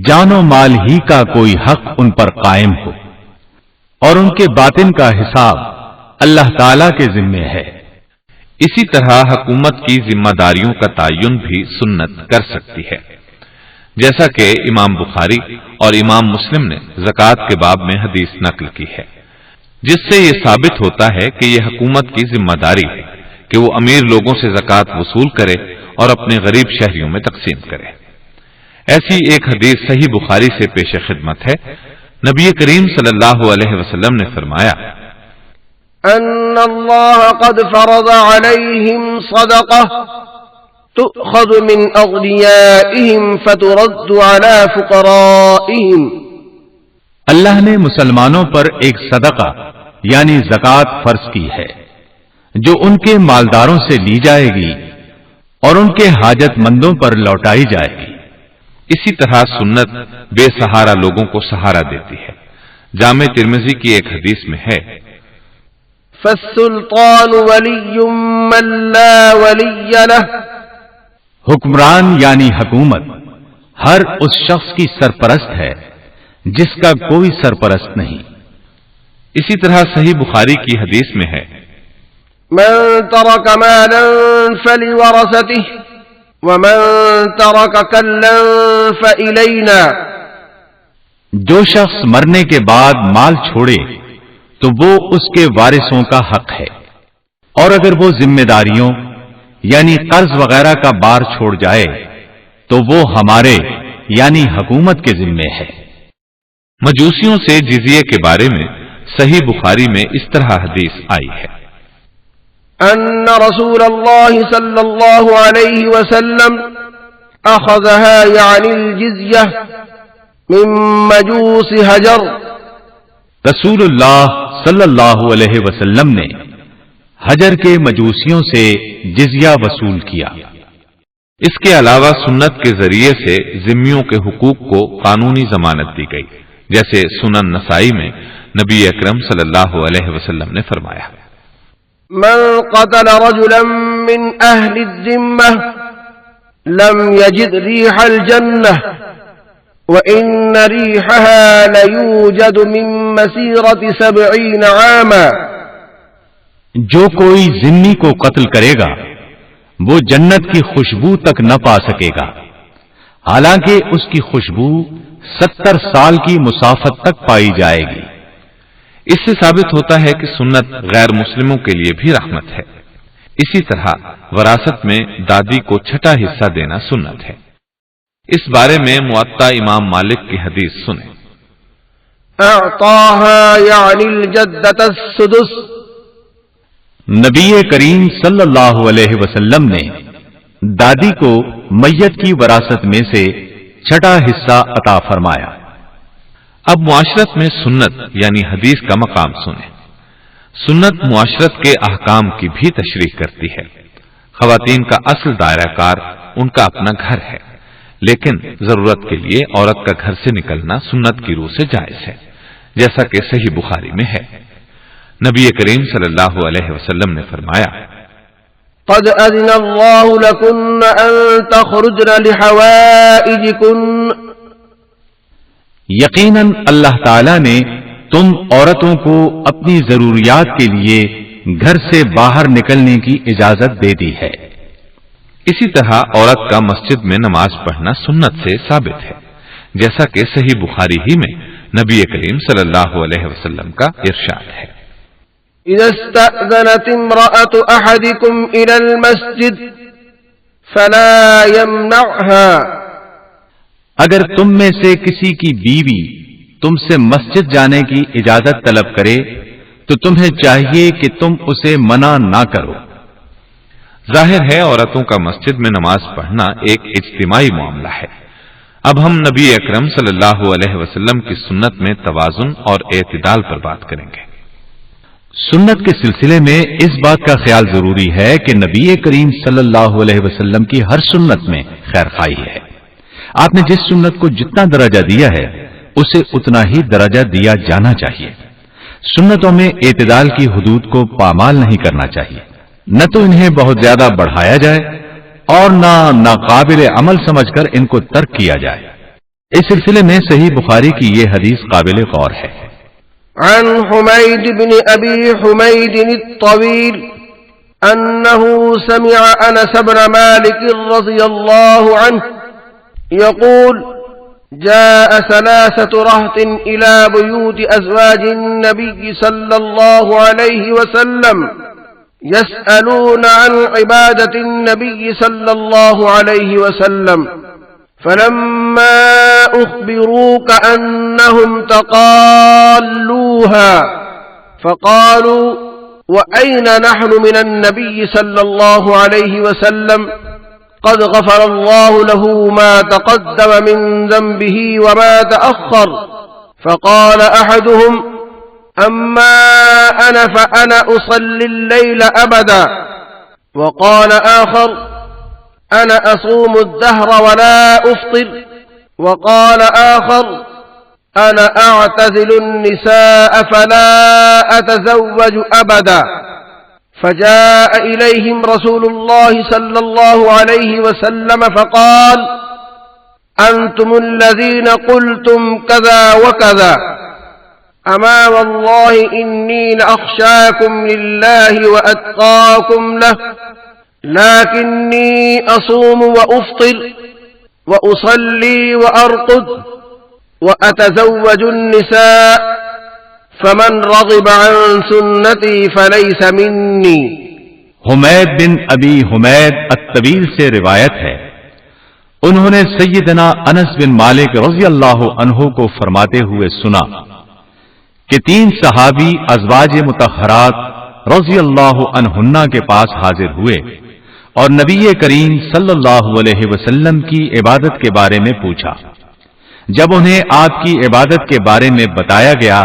جان و مال ہی کا کوئی حق ان پر قائم ہو، اور ان کے باطن کا حساب اللہ تعالی کے ذمے ہے۔ اسی طرح حکومت کی ذمہ داریوں کا تعین بھی سنت کر سکتی ہے، جیسا کہ امام بخاری اور امام مسلم نے زکوٰۃ کے باب میں حدیث نقل کی ہے، جس سے یہ ثابت ہوتا ہے کہ یہ حکومت کی ذمہ داری ہے کہ وہ امیر لوگوں سے زکوٰۃ وصول کرے اور اپنے غریب شہریوں میں تقسیم کرے۔ ایسی ایک حدیث صحیح بخاری سے پیش خدمت ہے۔ نبی کریم صلی اللہ علیہ وسلم نے فرمایا أن الله قد فرض عليهم صدقة تؤخذ من أغنيائهم فترد على فقرائهم، اللہ نے مسلمانوں پر ایک صدقہ یعنی زکوٰۃ فرض کی ہے جو ان کے مالداروں سے لی جائے گی اور ان کے حاجت مندوں پر لوٹائی جائے گی۔ اسی طرح سنت بے سہارا لوگوں کو سہارا دیتی ہے۔ جامع ترمذی کی ایک حدیث میں ہے فالسلطان ولی من لا ولی له، حکمران یعنی حکومت ہر اس شخص کی سرپرست ہے جس کا کوئی سرپرست نہیں۔ اسی طرح صحیح بخاری کی حدیث میں ہے من ترک مالا فلورثته ومن ترک کلا فإلینا، جو شخص مرنے کے بعد مال چھوڑے تو وہ اس کے وارثوں کا حق ہے، اور اگر وہ ذمہ داریوں یعنی قرض وغیرہ کا بار چھوڑ جائے تو وہ ہمارے یعنی حکومت کے ذمے ہے۔ مجوسیوں سے جزیے کے بارے میں صحیح بخاری میں اس طرح حدیث آئی ہے ان رسول اللہ صلی اللہ علیہ وسلم اخذها یعنی الجزیہ من مجوس حجر، رسول اللہ صلی اللہ علیہ وسلم نے حجر کے مجوسیوں سے جزیہ وصول کیا۔ اس کے علاوہ سنت کے ذریعے سے ذمیوں کے حقوق کو قانونی ضمانت دی گئی، جیسے سنن نسائی میں نبی اکرم صلی اللہ علیہ وسلم نے فرمایا من قتل رجلا من اہل الذمہ لم یجد ریح الجنہ وَإِنَّ رِيحَهَا لَيُوجَدُ مِن مَّسِيرَةِ 70 عَامًا، جو کوئی ذمی کو قتل کرے گا وہ جنت کی خوشبو تک نہ پا سکے گا، حالانکہ اس کی خوشبو 70 سال کی مسافت تک پائی جائے گی۔ اس سے ثابت ہوتا ہے کہ سنت غیر مسلموں کے لیے بھی رحمت ہے۔ اسی طرح وراثت میں دادی کو چھٹا حصہ دینا سنت ہے۔ اس بارے میں موطا امام مالک کی حدیث سنیں اعطاها یعنی الجدۃ السدس، نبی کریم صلی اللہ علیہ وسلم نے دادی کو میت کی وراثت میں سے چھٹا حصہ عطا فرمایا۔ اب معاشرت میں سنت یعنی حدیث کا مقام سنیں۔ سنت معاشرت کے احکام کی بھی تشریح کرتی ہے۔ خواتین کا اصل دائرہ کار ان کا اپنا گھر ہے، لیکن ضرورت کے لیے عورت کا گھر سے نکلنا سنت کی روح سے جائز ہے، جیسا کہ صحیح بخاری میں ہے۔ نبی کریم صلی اللہ علیہ وسلم نے فرمایا قد اذن اللہ لکن ان تخرجن لحوائجکن، یقیناً اللہ تعالی نے تم عورتوں کو اپنی ضروریات کے لیے گھر سے باہر نکلنے کی اجازت دے دی ہے۔ اسی طرح عورت کا مسجد میں نماز پڑھنا سنت سے ثابت ہے، جیسا کہ صحیح بخاری ہی میں نبی کریم صلی اللہ علیہ وسلم کا ارشاد ہے اذا استأذنت امرأة احدكم الى المسجد فلا يمنعها. اگر تم میں سے کسی کی بیوی تم سے مسجد جانے کی اجازت طلب کرے تو تمہیں چاہیے کہ تم اسے منع نہ کرو. ظاہر ہے عورتوں کا مسجد میں نماز پڑھنا ایک اجتماعی معاملہ ہے. اب ہم نبی اکرم صلی اللہ علیہ وسلم کی سنت میں توازن اور اعتدال پر بات کریں گے. سنت کے سلسلے میں اس بات کا خیال ضروری ہے کہ نبی کریم صلی اللہ علیہ وسلم کی ہر سنت میں خیر خواہی ہے. آپ نے جس سنت کو جتنا درجہ دیا ہے اسے اتنا ہی درجہ دیا جانا چاہیے. سنتوں میں اعتدال کی حدود کو پامال نہیں کرنا چاہیے، نہ تو انہیں بہت زیادہ بڑھایا جائے اور نہ ناقابل عمل سمجھ کر ان کو ترک کیا جائے. اس سلسلے میں صحیح بخاری کی یہ حدیث قابل غور ہے. عن حميد بن أبي حميد الطويل أنه سمع أنس بن مالك رضي الله عنه يقول جاء 3 رهط إلى بيوت أزواج النبي صلى الله عليه وسلم يسألون عن عبادة النبي صلى الله عليه وسلم فلما أخبروا كأنهم تقالوها فقالوا وأين نحن من النبي صلى الله عليه وسلم قد غفر الله له ما تقدم من ذنبه وما تأخر. فقال أحدهم أما أنا فأنا أصلي الليل أبدا. وقال آخر أنا أصوم الدهر ولا أفطر. وقال آخر أنا أعتزل النساء فلا أتزوج أبدا. فجاء إليهم رسول الله صلى الله عليه وسلم فقال أنتم الذين قلتم كذا وكذا. أما والله إني لأخشاكم لله وأتقاكم له لكني أصوم وأفطر وأصلي وأرقد وأتزوج النساء فمن رغب عن سنتي فليس مني. حمید بن ابی حمید الطویل سے روایت ہے، انہوں نے سیدنا انس بن مالک رضی اللہ عنہ کو فرماتے ہوئے سنا کہ 3 صحابی ازواج مطہرات رضی اللہ عنہن کے پاس حاضر ہوئے اور نبی کریم صلی اللہ علیہ وسلم کی عبادت کے بارے میں پوچھا. جب انہیں آپ کی عبادت کے بارے میں بتایا گیا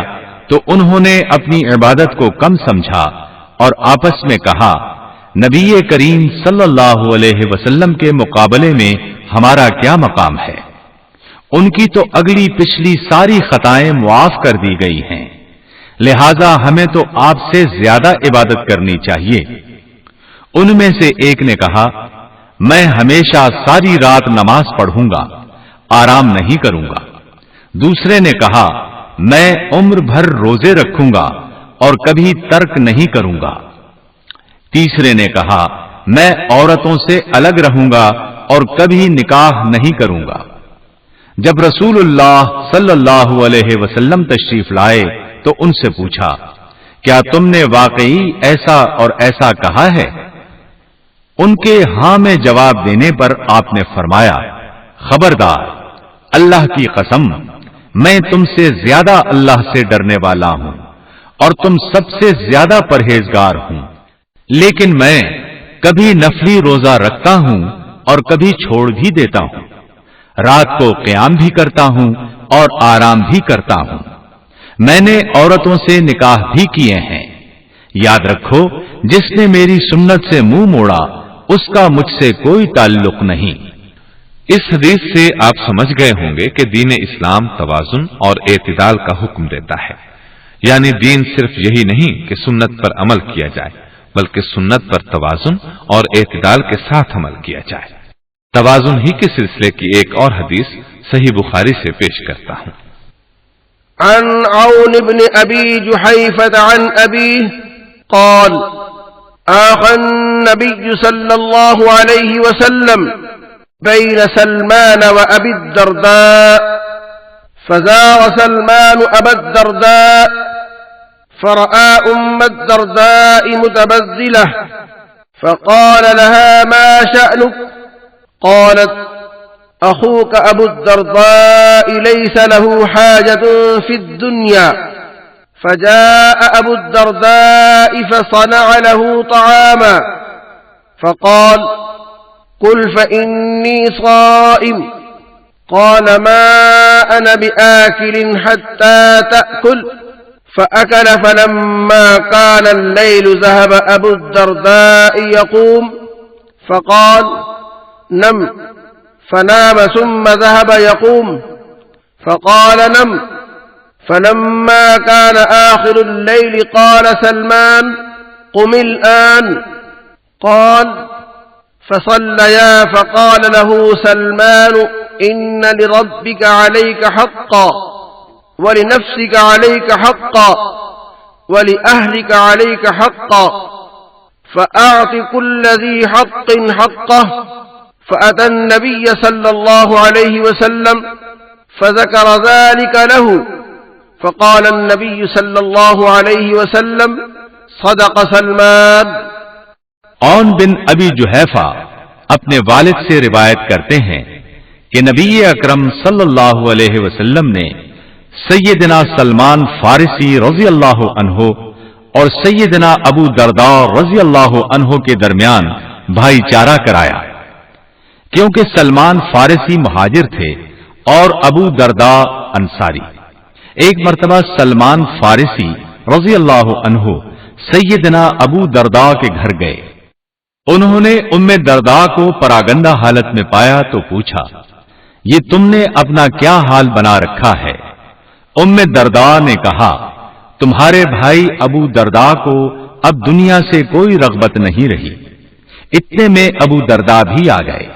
تو انہوں نے اپنی عبادت کو کم سمجھا اور آپس میں کہا نبی کریم صلی اللہ علیہ وسلم کے مقابلے میں ہمارا کیا مقام ہے؟ ان کی تو اگلی پچھلی ساری خطائیں معاف کر دی گئی ہیں، لہذا ہمیں تو آپ سے زیادہ عبادت کرنی چاہیے. ان میں سے ایک نے کہا میں ہمیشہ ساری رات نماز پڑھوں گا، آرام نہیں کروں گا. دوسرے نے کہا میں عمر بھر روزے رکھوں گا اور کبھی ترک نہیں کروں گا. تیسرے نے کہا میں عورتوں سے الگ رہوں گا اور کبھی نکاح نہیں کروں گا. جب رسول اللہ صلی اللہ علیہ وسلم تشریف لائے تو ان سے پوچھا کیا تم نے واقعی ایسا اور ایسا کہا ہے؟ ان کے ہاں میں جواب دینے پر آپ نے فرمایا خبردار، اللہ کی قسم میں تم سے زیادہ اللہ سے ڈرنے والا ہوں اور تم سب سے زیادہ پرہیزگار ہوں، لیکن میں کبھی نفلی روزہ رکھتا ہوں اور کبھی چھوڑ بھی دیتا ہوں، رات کو قیام بھی کرتا ہوں اور آرام بھی کرتا ہوں. میں نے عورتوں سے نکاح بھی کیے ہیں. یاد رکھو جس نے میری سنت سے منہ موڑا اس کا مجھ سے کوئی تعلق نہیں. اس حدیث سے آپ سمجھ گئے ہوں گے کہ دین اسلام توازن اور اعتدال کا حکم دیتا ہے. یعنی دین صرف یہی نہیں کہ سنت پر عمل کیا جائے بلکہ سنت پر توازن اور اعتدال کے ساتھ عمل کیا جائے. توازن ہی کے سلسلے کی ایک اور حدیث صحیح بخاری سے پیش کرتا ہوں. عن عون بن أبي جحيفة عن أبيه قال آخى النبي صلى الله عليه وسلم بين سلمان وأبي الدرداء فزار سلمان أبا الدرداء فرأى أم الدرداء متبذلة فقال لها ما شأنك قالت أخوك أبو الدرداء ليس له حاجة في الدنيا فجاء أبو الدرداء فصنع له طعاما فقال قل فإني صائم قال ما أنا بآكل حتى تأكل فأكل فلما كان الليل ذهب أبو الدرداء يقوم فقال نم فنام ثم ذهب يقوم فقال نم فلما كان آخر الليل قال سلمان قم الآن قال فصليا فقال له سلمان إن لربك عليك حقا ولنفسك عليك حقا ولأهلك عليك حقا فأعط كل ذي حق حقه فأتى النبي صلى الله عليه وسلم فذكر ذلك له فقال النبي صلى الله عليه وسلم صدق سلمان. عون بن ابی جحیفہ اپنے والد سے روایت کرتے ہیں کہ نبی اکرم صلی اللہ علیہ وسلم نے سیدنا سلمان فارسی رضی اللہ عنہ اور سیدنا ابو درداء رضی اللہ عنہ کے درمیان بھائی چارہ کرایا، کیونکہ سلمان فارسی مہاجر تھے اور ابو درداء انصاری. ایک مرتبہ سلمان فارسی رضی اللہ عنہ سیدنا ابو درداء کے گھر گئے. انہوں نے ام درداء کو پراگندہ حالت میں پایا تو پوچھا یہ تم نے اپنا کیا حال بنا رکھا ہے؟ ام درداء نے کہا تمہارے بھائی ابو درداء کو اب دنیا سے کوئی رغبت نہیں رہی. اتنے میں ابو درداء بھی آ گئے.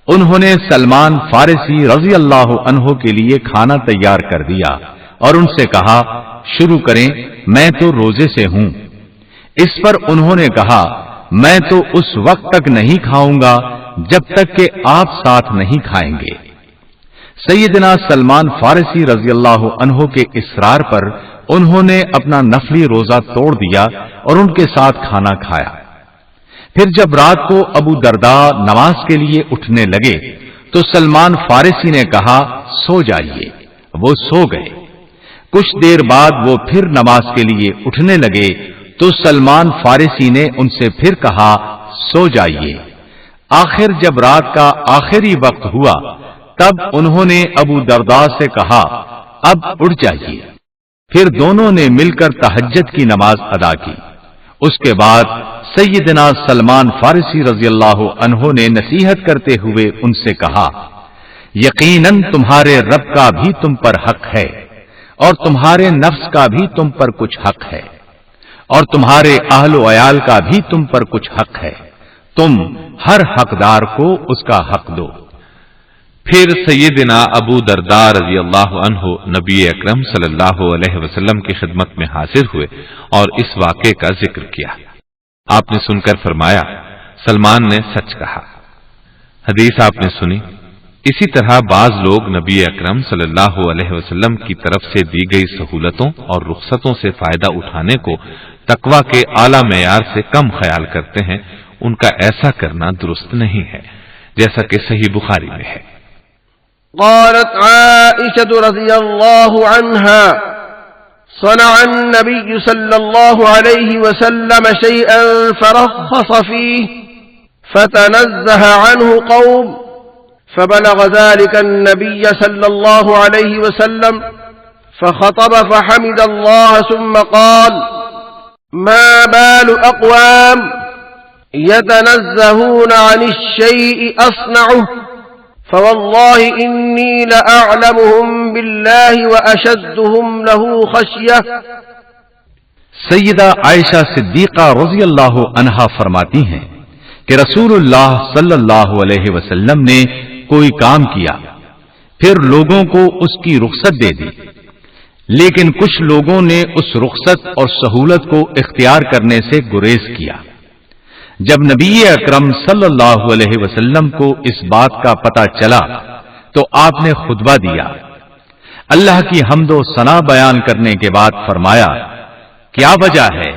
انہوں نے سلمان فارسی رضی اللہ عنہ کے لیے کھانا تیار کر دیا اور ان سے کہا شروع کریں، میں تو روزے سے ہوں. اس پر انہوں نے کہا میں تو اس وقت تک نہیں کھاؤں گا جب تک کہ آپ ساتھ نہیں کھائیں گے. سیدنا سلمان فارسی رضی اللہ عنہ کے اصرار پر انہوں نے اپنا نفلی روزہ توڑ دیا اور ان کے ساتھ کھانا کھایا. پھر جب رات کو ابو درداء نماز کے لیے اٹھنے لگے تو سلمان فارسی نے کہا سو جائیے. وہ سو گئے. کچھ دیر بعد وہ پھر نماز کے لیے اٹھنے لگے تو سلمان فارسی نے ان سے پھر کہا سو جائیے. آخر جب رات کا آخری وقت ہوا تب انہوں نے ابو درداء سے کہا اب اٹھ جائیے. پھر دونوں نے مل کر تہجد کی نماز ادا کی. اس کے بعد سیدنا سلمان فارسی رضی اللہ عنہ نے نصیحت کرتے ہوئے ان سے کہا یقیناً تمہارے رب کا بھی تم پر حق ہے اور تمہارے نفس کا بھی تم پر کچھ حق ہے اور تمہارے اہل و عیال کا بھی تم پر کچھ حق ہے. تم ہر حقدار کو اس کا حق دو. پھر سیدنا ابو درداء رضی اللہ عنہ نبی اکرم صلی اللہ علیہ وسلم کی خدمت میں حاضر ہوئے اور اس واقعے کا ذکر کیا. آپ نے سن کر فرمایا سلمان نے سچ کہا. حدیث آپ نے سنی. اسی طرح بعض لوگ نبی اکرم صلی اللہ علیہ وسلم کی طرف سے دی گئی سہولتوں اور رخصتوں سے فائدہ اٹھانے کو تقویٰ کے اعلیٰ معیار سے کم خیال کرتے ہیں. ان کا ایسا کرنا درست نہیں ہے، جیسا کہ صحیح بخاری میں ہے. قالت عائشة رضي الله عنها صنع النبي صلى الله عليه وسلم شيئا فرخص فيه فتنزه عنه قوم فبلغ ذلك النبي صلى الله عليه وسلم فخطب فحمد الله ثم قال ما بال أقوام يتنزهون عن الشيء أصنعه فوالله إني لأعلمهم بالله وأشدهم له خشية. سیدہ عائشہ صدیقہ رضی اللہ عنہا فرماتی ہیں کہ رسول اللہ صلی اللہ علیہ وسلم نے کوئی کام کیا، پھر لوگوں کو اس کی رخصت دے دی، لیکن کچھ لوگوں نے اس رخصت اور سہولت کو اختیار کرنے سے گریز کیا. جب نبی اکرم صلی اللہ علیہ وسلم کو اس بات کا پتہ چلا تو آپ نے خطبہ دیا. اللہ کی حمد و ثنا بیان کرنے کے بعد فرمایا کیا وجہ ہے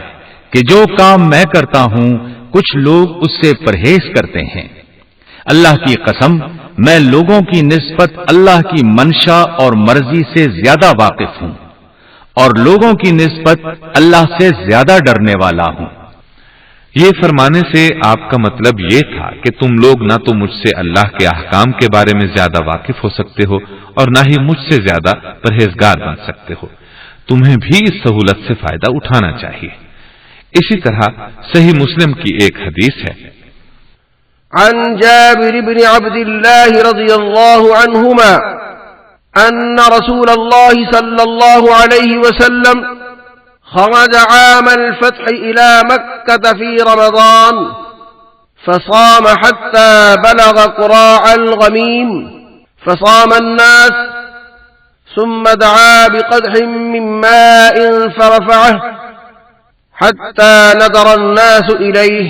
کہ جو کام میں کرتا ہوں کچھ لوگ اس سے پرہیز کرتے ہیں. اللہ کی قسم میں لوگوں کی نسبت اللہ کی منشا اور مرضی سے زیادہ واقف ہوں اور لوگوں کی نسبت اللہ سے زیادہ ڈرنے والا ہوں۔ یہ فرمانے سے آپ کا مطلب یہ تھا کہ تم لوگ نہ تو مجھ سے اللہ کے احکام کے بارے میں زیادہ واقف ہو سکتے ہو اور نہ ہی مجھ سے زیادہ پرہیزگار بن سکتے ہو، تمہیں بھی اس سہولت سے فائدہ اٹھانا چاہیے۔ اسی طرح صحیح مسلم کی ایک حدیث ہے، عن جابر بن عبد الله رضي الله عنهما أن رسول الله صلى الله عليه وسلم خرج عام الفتح إلى مكة في رمضان فصام حتى بلغ قراع الغميم فصام الناس ثم دعا بقدح من ماء فرفعه حتى نظر الناس إليه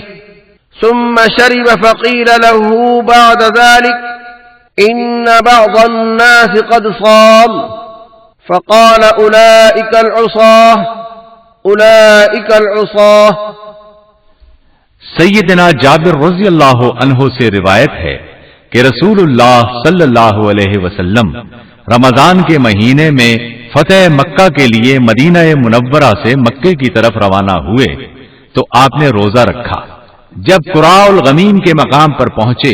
ثم شرب فقيل له بعد ذلك إن بعض الناس قد صام فقال أولئك العصاة سیدنا جابر رضی اللہ عنہ سے روایت ہے کہ رسول اللہ صلی اللہ علیہ وسلم رمضان کے مہینے میں فتح مکہ کے لیے مدینہ منورہ سے مکے کی طرف روانہ ہوئے تو آپ نے روزہ رکھا۔ جب قراء الغمیم کے مقام پر پہنچے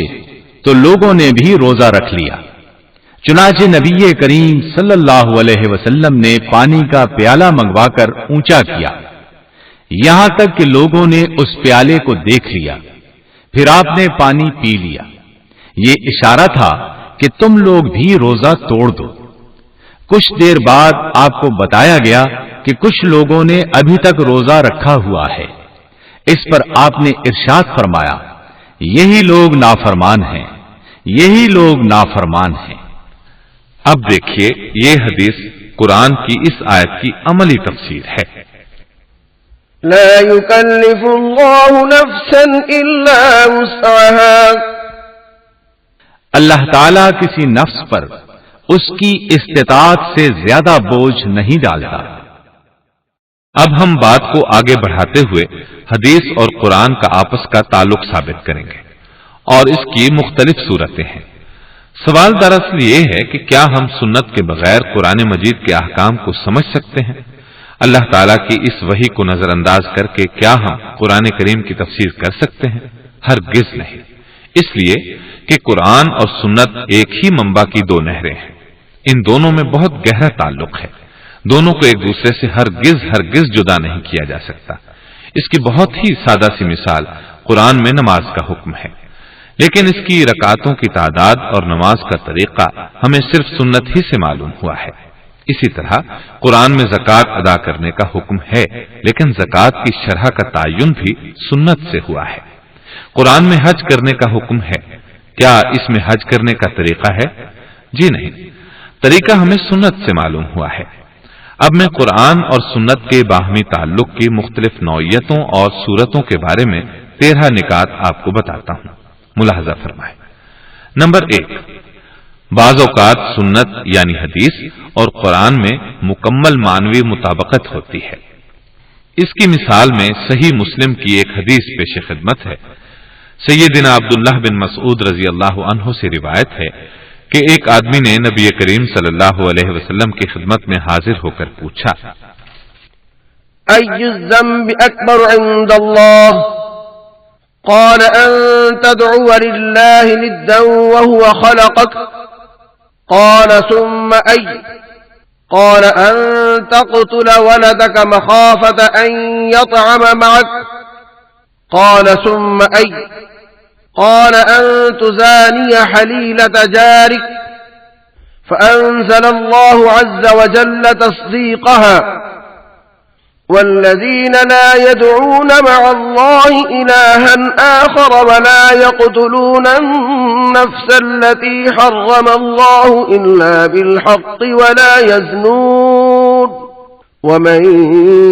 تو لوگوں نے بھی روزہ رکھ لیا، چنانچہ نبی کریم صلی اللہ علیہ وسلم نے پانی کا پیالہ منگوا کر اونچا کیا، یہاں تک کہ لوگوں نے اس پیالے کو دیکھ لیا، پھر آپ نے پانی پی لیا۔ یہ اشارہ تھا کہ تم لوگ بھی روزہ توڑ دو۔ کچھ دیر بعد آپ کو بتایا گیا کہ کچھ لوگوں نے ابھی تک روزہ رکھا ہوا ہے۔ اس پر آپ نے ارشاد فرمایا، یہی لوگ نافرمان ہیں، یہی لوگ نافرمان ہیں۔ اب دیکھیے یہ حدیث قرآن کی اس آیت کی عملی تفسیر ہے۔ لا يكلف الله نفسا إلا وسعها، اللہ تعالیٰ کسی نفس پر اس کی استطاعت سے زیادہ بوجھ نہیں ڈالتا۔ اب ہم بات کو آگے بڑھاتے ہوئے حدیث اور قرآن کا آپس کا تعلق ثابت کریں گے اور اس کی مختلف صورتیں ہیں۔ سوال دراصل یہ ہے کہ کیا ہم سنت کے بغیر قرآن مجید کے احکام کو سمجھ سکتے ہیں؟ اللہ تعالیٰ کی اس وحی کو نظر انداز کر کے کیا ہم قرآن کریم کی تفسیر کر سکتے ہیں؟ ہرگز نہیں، اس لیے کہ قرآن اور سنت ایک ہی منبع کی دو نہریں ہیں، ان دونوں میں بہت گہرا تعلق ہے، دونوں کو ایک دوسرے سے ہرگز جدا نہیں کیا جا سکتا۔ اس کی بہت ہی سادہ سی مثال قرآن میں نماز کا حکم ہے، لیکن اس کی رکعتوں کی تعداد اور نماز کا طریقہ ہمیں صرف سنت ہی سے معلوم ہوا ہے۔ اسی طرح قرآن میں زکوٰۃ ادا کرنے کا حکم ہے، لیکن زکوٰۃ کی شرح کا تعین بھی سنت سے ہوا ہے۔ قرآن میں حج کرنے کا حکم ہے، کیا اس میں حج کرنے کا طریقہ ہے؟ جی نہیں، طریقہ ہمیں سنت سے معلوم ہوا ہے۔ اب میں قرآن اور سنت کے باہمی تعلق کی مختلف نوعیتوں اور صورتوں کے بارے میں 13 نکات آپ کو بتاتا ہوں، ملاحظہ فرمائیں۔ نمبر 1، بعض اوقات سنت یعنی حدیث اور قرآن میں مکمل معنوی مطابقت ہوتی ہے۔ اس کی مثال میں صحیح مسلم کی ایک حدیث پیش خدمت ہے۔ سیدنا عبداللہ بن مسعود رضی اللہ عنہ سے روایت ہے کہ ایک آدمی نے نبی کریم صلی اللہ علیہ وسلم کی خدمت میں حاضر ہو کر پوچھا، أي الذنب أكبر عند الله؟ قال أن تدعو لله ندا وهو خلقك. قال ثم أي؟ قال أن تقتل ولدك مخافة أن يطعم معك. قال ثم أي؟ قال أن تزاني حليلة جارك. فأنزل الله عز وجل تصديقها: والذين لا يدعون مع الله إلها آخر ولا يقتلون النفس التي حرم الله إلا بالحق ولا يزنون ومن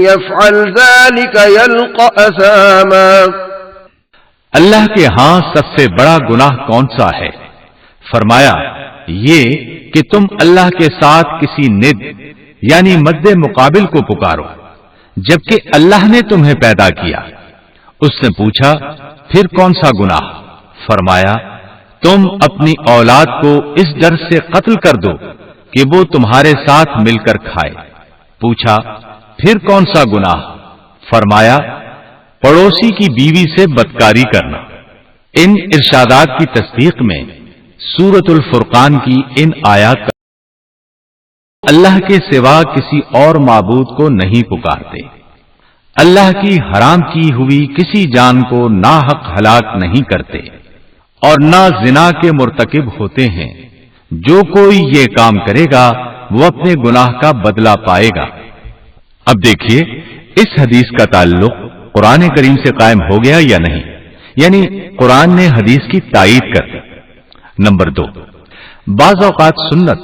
يفعل ذلك يلقى أثاما۔ اللہ کے ہاں سب سے بڑا گناہ کون سا ہے؟ فرمایا یہ کہ تم اللہ کے ساتھ کسی ند یعنی مد مقابل کو پکارو جبکہ اللہ نے تمہیں پیدا کیا۔ اس نے پوچھا پھر کون سا گناہ؟ فرمایا تم اپنی اولاد کو اس ڈر سے قتل کر دو کہ وہ تمہارے ساتھ مل کر کھائے۔ پوچھا پھر کون سا گناہ؟ فرمایا پڑوسی کی بیوی سے بدکاری کرنا۔ ان ارشادات کی تصدیق میں سورۃ الفرقان کی ان آیات کا اللہ کے سوا کسی اور معبود کو نہیں پکارتے، اللہ کی حرام کی ہوئی کسی جان کو ناحق ہلاک نہیں کرتے، اور نہ زنا کے مرتکب ہوتے ہیں۔ جو کوئی یہ کام کرے گا وہ اپنے گناہ کا بدلہ پائے گا۔ اب دیکھیے اس حدیث کا تعلق قرآن کریم سے قائم ہو گیا یا نہیں، یعنی قرآن نے حدیث کی تائید کر دی۔ نمبر 2، بعض اوقات سنت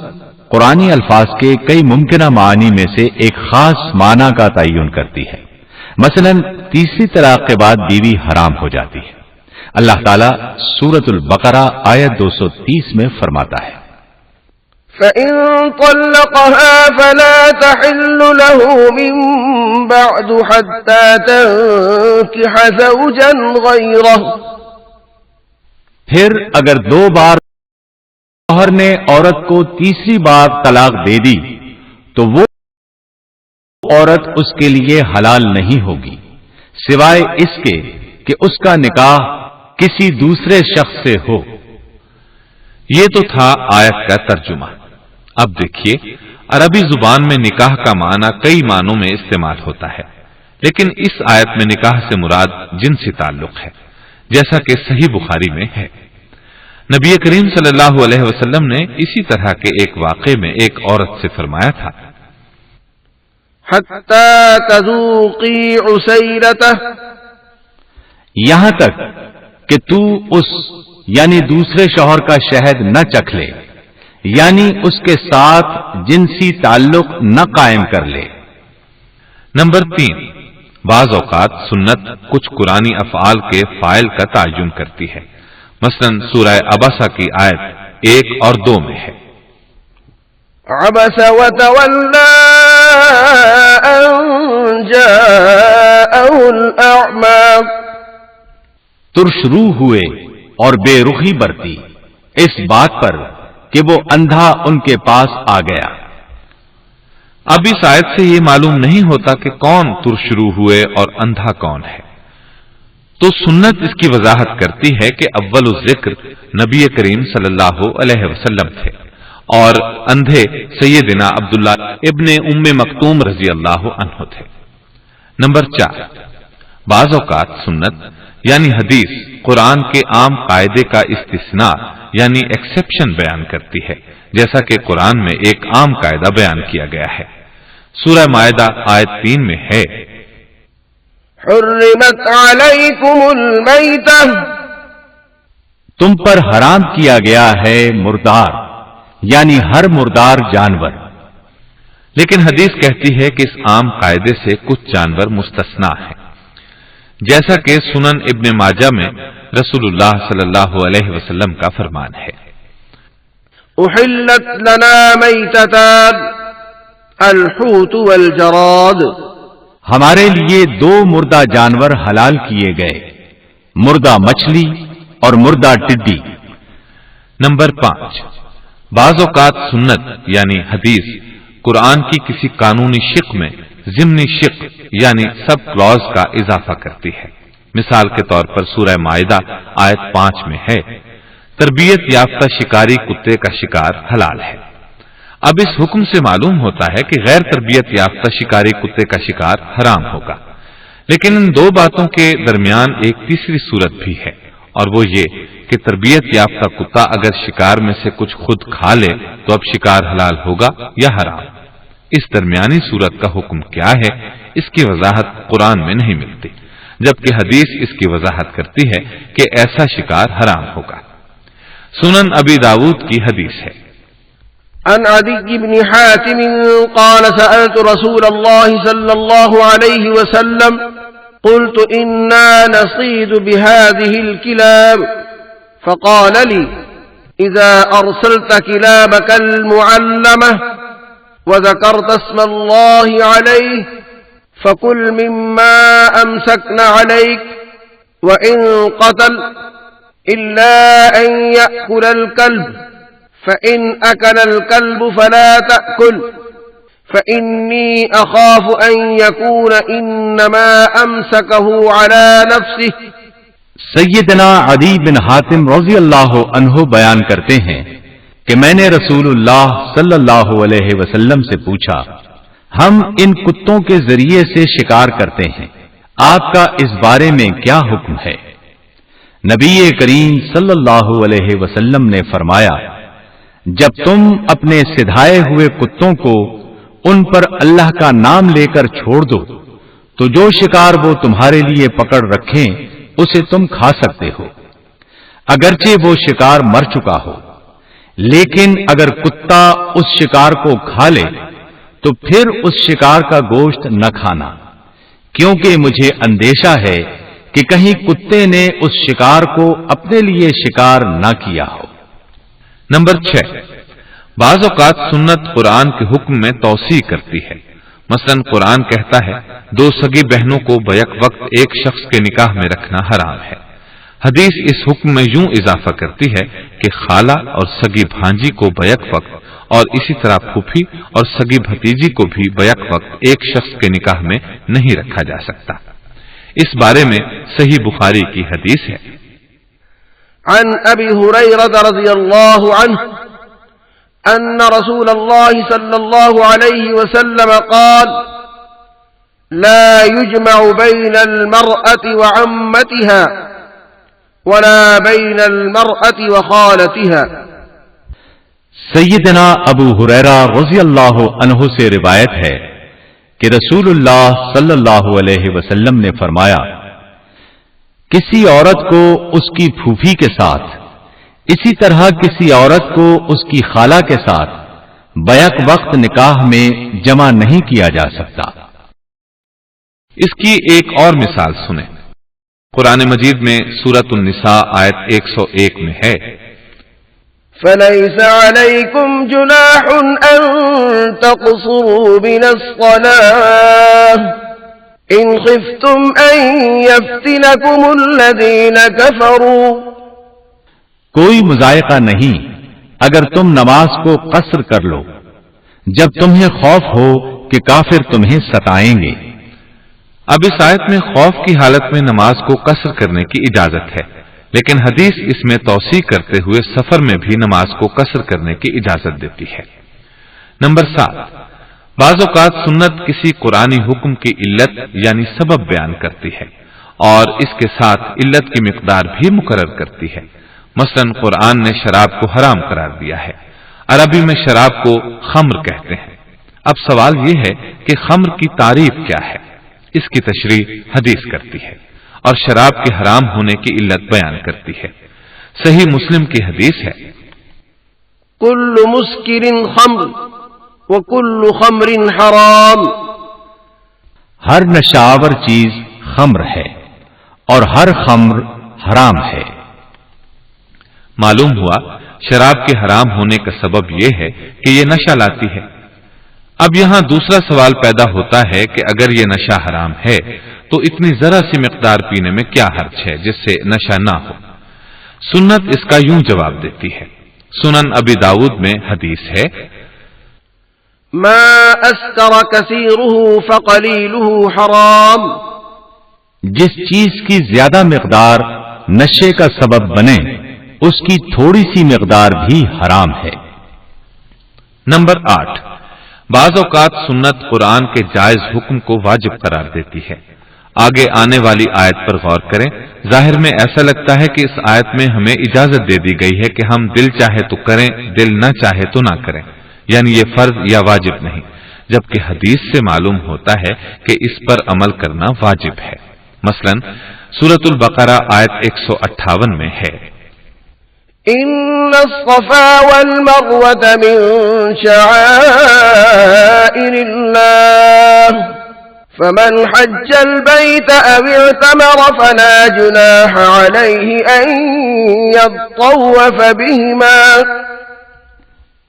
قرآنی الفاظ کے کئی ممکنہ معانی میں سے ایک خاص معنی کا تعین کرتی ہے۔ مثلا تیسری طلاق کے بعد بیوی حرام ہو جاتی ہے۔ اللہ تعالیٰ سورۃ البقرہ آیت 230 میں فرماتا ہے فَإِن طَلَّقَهَا فَلَا تَحِلُّ لَهُ مِن بَعْدُ حَتَّى تَنكِحَ زَوْجًا غَيْرَهُ۔ پھر اگر 2 بار شوہر نے عورت کو تیسری بار طلاق دے دی تو وہ عورت اس کے لیے حلال نہیں ہوگی سوائے اس کے کہ اس کا نکاح کسی دوسرے شخص سے ہو۔ یہ تو تھا آیت کا ترجمہ۔ اب دیکھیے عربی زبان میں نکاح کا معنی کئی معنوں میں استعمال ہوتا ہے، لیکن اس آیت میں نکاح سے مراد جنسی تعلق ہے، جیسا کہ صحیح بخاری میں ہے۔ نبی کریم صلی اللہ علیہ وسلم نے اسی طرح کے ایک واقعے میں ایک عورت سے فرمایا تھا حَتَّى تَذُوقِي عُسَيْلَتَهُ، یہاں تک کہ تو اس یعنی دوسرے شوہر کا شہد نہ چکھ لے، یعنی اس کے ساتھ جنسی تعلق نہ قائم کر لے۔ نمبر 3، بعض اوقات سنت کچھ قرآنی افعال کے فاعل کا تعین کرتی ہے۔ مثلا سورہ عبسہ کی آیت 1 اور 2 میں ہے عبس وتولى أن جاءه الأعمى، ترش روح ہوئے اور بے رخی برتی اس بات پر کہ وہ اندھا ان کے پاس آ گیا۔ اب اس آیت سے یہ معلوم نہیں ہوتا کہ کون ترش روح ہوئے اور اندھا کون ہے، تو سنت اس کی وضاحت کرتی ہے کہ اول الذکر نبی کریم صلی اللہ علیہ وسلم تھے اور اندھے سیدنا عبداللہ ابن ام مکتوم رضی اللہ عنہ تھے۔ نمبر 4، بعض اوقات سنت یعنی حدیث قرآن کے عام قاعدے کا استثناء یعنی ایکسیپشن بیان کرتی ہے، جیسا کہ قرآن میں ایک عام قاعدہ بیان کیا گیا ہے۔ سورہ مائدہ آیت 3 میں ہے حرمت علیکم المیتہ، تم پر حرام کیا گیا ہے مردار یعنی ہر مردار جانور۔ لیکن حدیث کہتی ہے کہ اس عام قاعدے سے کچھ جانور مستثنا ہیں، جیسا کہ سنن ابن ماجہ میں رسول اللہ صلی اللہ علیہ وسلم کا فرمان ہے احلت لنا میتتان الحوت والجراد، ہمارے لیے 2 مردہ جانور حلال کیے گئے، مردہ مچھلی اور مردہ ٹڈی۔ نمبر 5، بعض اوقات سنت یعنی حدیث قرآن کی کسی قانونی شق میں ضمنی شق یعنی سب کلوز کا اضافہ کرتی ہے۔ مثال کے طور پر سورہ مائدہ آیت 5 میں ہے تربیت یافتہ شکاری کتے کا شکار حلال ہے۔ اب اس حکم سے معلوم ہوتا ہے کہ غیر تربیت یافتہ شکاری کتے کا شکار حرام ہوگا، لیکن ان 2 باتوں کے درمیان ایک تیسری صورت بھی ہے، اور وہ یہ کہ تربیت یافتہ کتا اگر شکار میں سے کچھ خود کھا لے تو اب شکار حلال ہوگا یا حرام۔ اس درمیانی صورت کا حکم کیا ہے، اس کی وضاحت قرآن میں نہیں ملتی، جبکہ حدیث اس کی وضاحت کرتی ہے کہ ایسا شکار حرام ہوگا۔ سنن ابی داود کی حدیث ہے عن عدي بن حاتم قال سألت رسول الله صلى الله عليه وسلم قلت إنا نصيد بهذه الكلاب فقال لي إذا أرسلت كلابك المعلمة وذكرت اسم الله عليه فكل مما أمسكن عليك وإن قتل إلا أن يأكل الكلب فإن أكل الكلب فلا تأكل فإني أخاف أن يكون إنما أمسكه على نفسه. سیدنا عدی بن حاتم رضی اللہ عنہ بیان کرتے ہیں کہ میں نے رسول اللہ صلی اللہ علیہ وسلم سے پوچھا، ہم ان کتوں کے ذریعے سے شکار کرتے ہیں، آپ کا اس بارے میں کیا حکم ہے؟ نبی کریم صلی اللہ علیہ وسلم نے فرمایا، جب تم اپنے سدھائے ہوئے کتوں کو ان پر اللہ کا نام لے کر چھوڑ دو تو جو شکار وہ تمہارے لیے پکڑ رکھیں اسے تم کھا سکتے ہو، اگرچہ وہ شکار مر چکا ہو، لیکن اگر کتا اس شکار کو کھا لے تو پھر اس شکار کا گوشت نہ کھانا، کیونکہ مجھے اندیشہ ہے کہ کہیں کتے نے اس شکار کو اپنے لیے شکار نہ کیا ہو. نمبر 6، بعض اوقات سنت قرآن کے حکم میں توسیع کرتی ہے. مثلا قرآن کہتا ہے 2 سگی بہنوں کو بیک وقت ایک شخص کے نکاح میں رکھنا حرام ہے. حدیث اس حکم میں یوں اضافہ کرتی ہے کہ خالہ اور سگی بھانجی کو بیک وقت اور اسی طرح پھوپھی اور سگی بھتیجی کو بھی بیک وقت ایک شخص کے نکاح میں نہیں رکھا جا سکتا. اس بارے میں صحیح بخاری کی حدیث ہے. عن ابی ہریرہ رضی اللہ عنہ ان رسول اللہ صلی اللہ علیہ وسلم قال لا يجمع بين المرأة وعمتها ولا بين المرأة وخالتها. سیدنا ابو ہریرہ رضی اللہ عنہ سے روایت ہے کہ رسول اللہ صلی اللہ علیہ وسلم نے فرمایا، کسی عورت کو اس کی پھوپھی کے ساتھ، اسی طرح کسی عورت کو اس کی خالہ کے ساتھ بیک وقت نکاح میں جمع نہیں کیا جا سکتا. اس کی ایک اور مثال سنیں. قرآن مجید میں سورۃ النساء آیت 101 میں ہے، فَلَيْسَ عَلَيْكُمْ جُنَاحٌ أَن تَقْصُرُوا مِنَ الصَّلَاةِ إِنْ خِفْتُمْ أَن يَفْتِنَكُمُ الَّذِينَ كَفَرُوا. کوئی مضائقہ نہیں اگر تم نماز کو قصر کر لو جب تمہیں خوف ہو کہ کافر تمہیں ستائیں گے. اب اس آیت میں خوف کی حالت میں نماز کو قصر کرنے کی اجازت ہے، لیکن حدیث اس میں توسیع کرتے ہوئے سفر میں بھی نماز کو قصر کرنے کی اجازت دیتی ہے. نمبر 7، بعض اوقات سنت کسی قرآنی حکم کی علت یعنی سبب بیان کرتی ہے اور اس کے ساتھ علت کی مقدار بھی مقرر کرتی ہے. مثلا قرآن نے شراب کو حرام قرار دیا ہے. عربی میں شراب کو خمر کہتے ہیں. اب سوال یہ ہے کہ خمر کی تعریف کیا ہے؟ اس کی تشریح حدیث کرتی ہے اور شراب کے حرام ہونے کی علت بیان کرتی ہے. صحیح مسلم کی حدیث ہے، کل مسکر خمر وکل خمر حرام. ہر نشاور چیز خمر ہے اور ہر خمر حرام ہے. معلوم ہوا شراب کے حرام ہونے کا سبب یہ ہے کہ یہ نشہ لاتی ہے. اب یہاں دوسرا سوال پیدا ہوتا ہے کہ اگر یہ نشہ حرام ہے تو اتنی ذرا سی مقدار پینے میں کیا حرج ہے جس سے نشہ نہ ہو؟ سنت اس کا یوں جواب دیتی ہے. سنن ابی داؤد میں حدیث ہے، ما اسکر کثیرہ فقلیلہ حرام. جس چیز کی زیادہ مقدار نشے کا سبب بنے اس کی تھوڑی سی مقدار بھی حرام ہے. نمبر 8، بعض اوقات سنت قرآن کے جائز حکم کو واجب قرار دیتی ہے. آگے آنے والی آیت پر غور کریں. ظاہر میں ایسا لگتا ہے کہ اس آیت میں ہمیں اجازت دے دی گئی ہے کہ ہم دل چاہے تو کریں، دل نہ چاہے تو نہ کریں، یعنی یہ فرض یا واجب نہیں، جبکہ حدیث سے معلوم ہوتا ہے کہ اس پر عمل کرنا واجب ہے. مثلا سورۃ البقرہ آیت 158 میں ہے، ان الصفا والمروة من شعائر الله فمن حج البيت او اعتمر فلا جناح عليه ان يطوف بهما.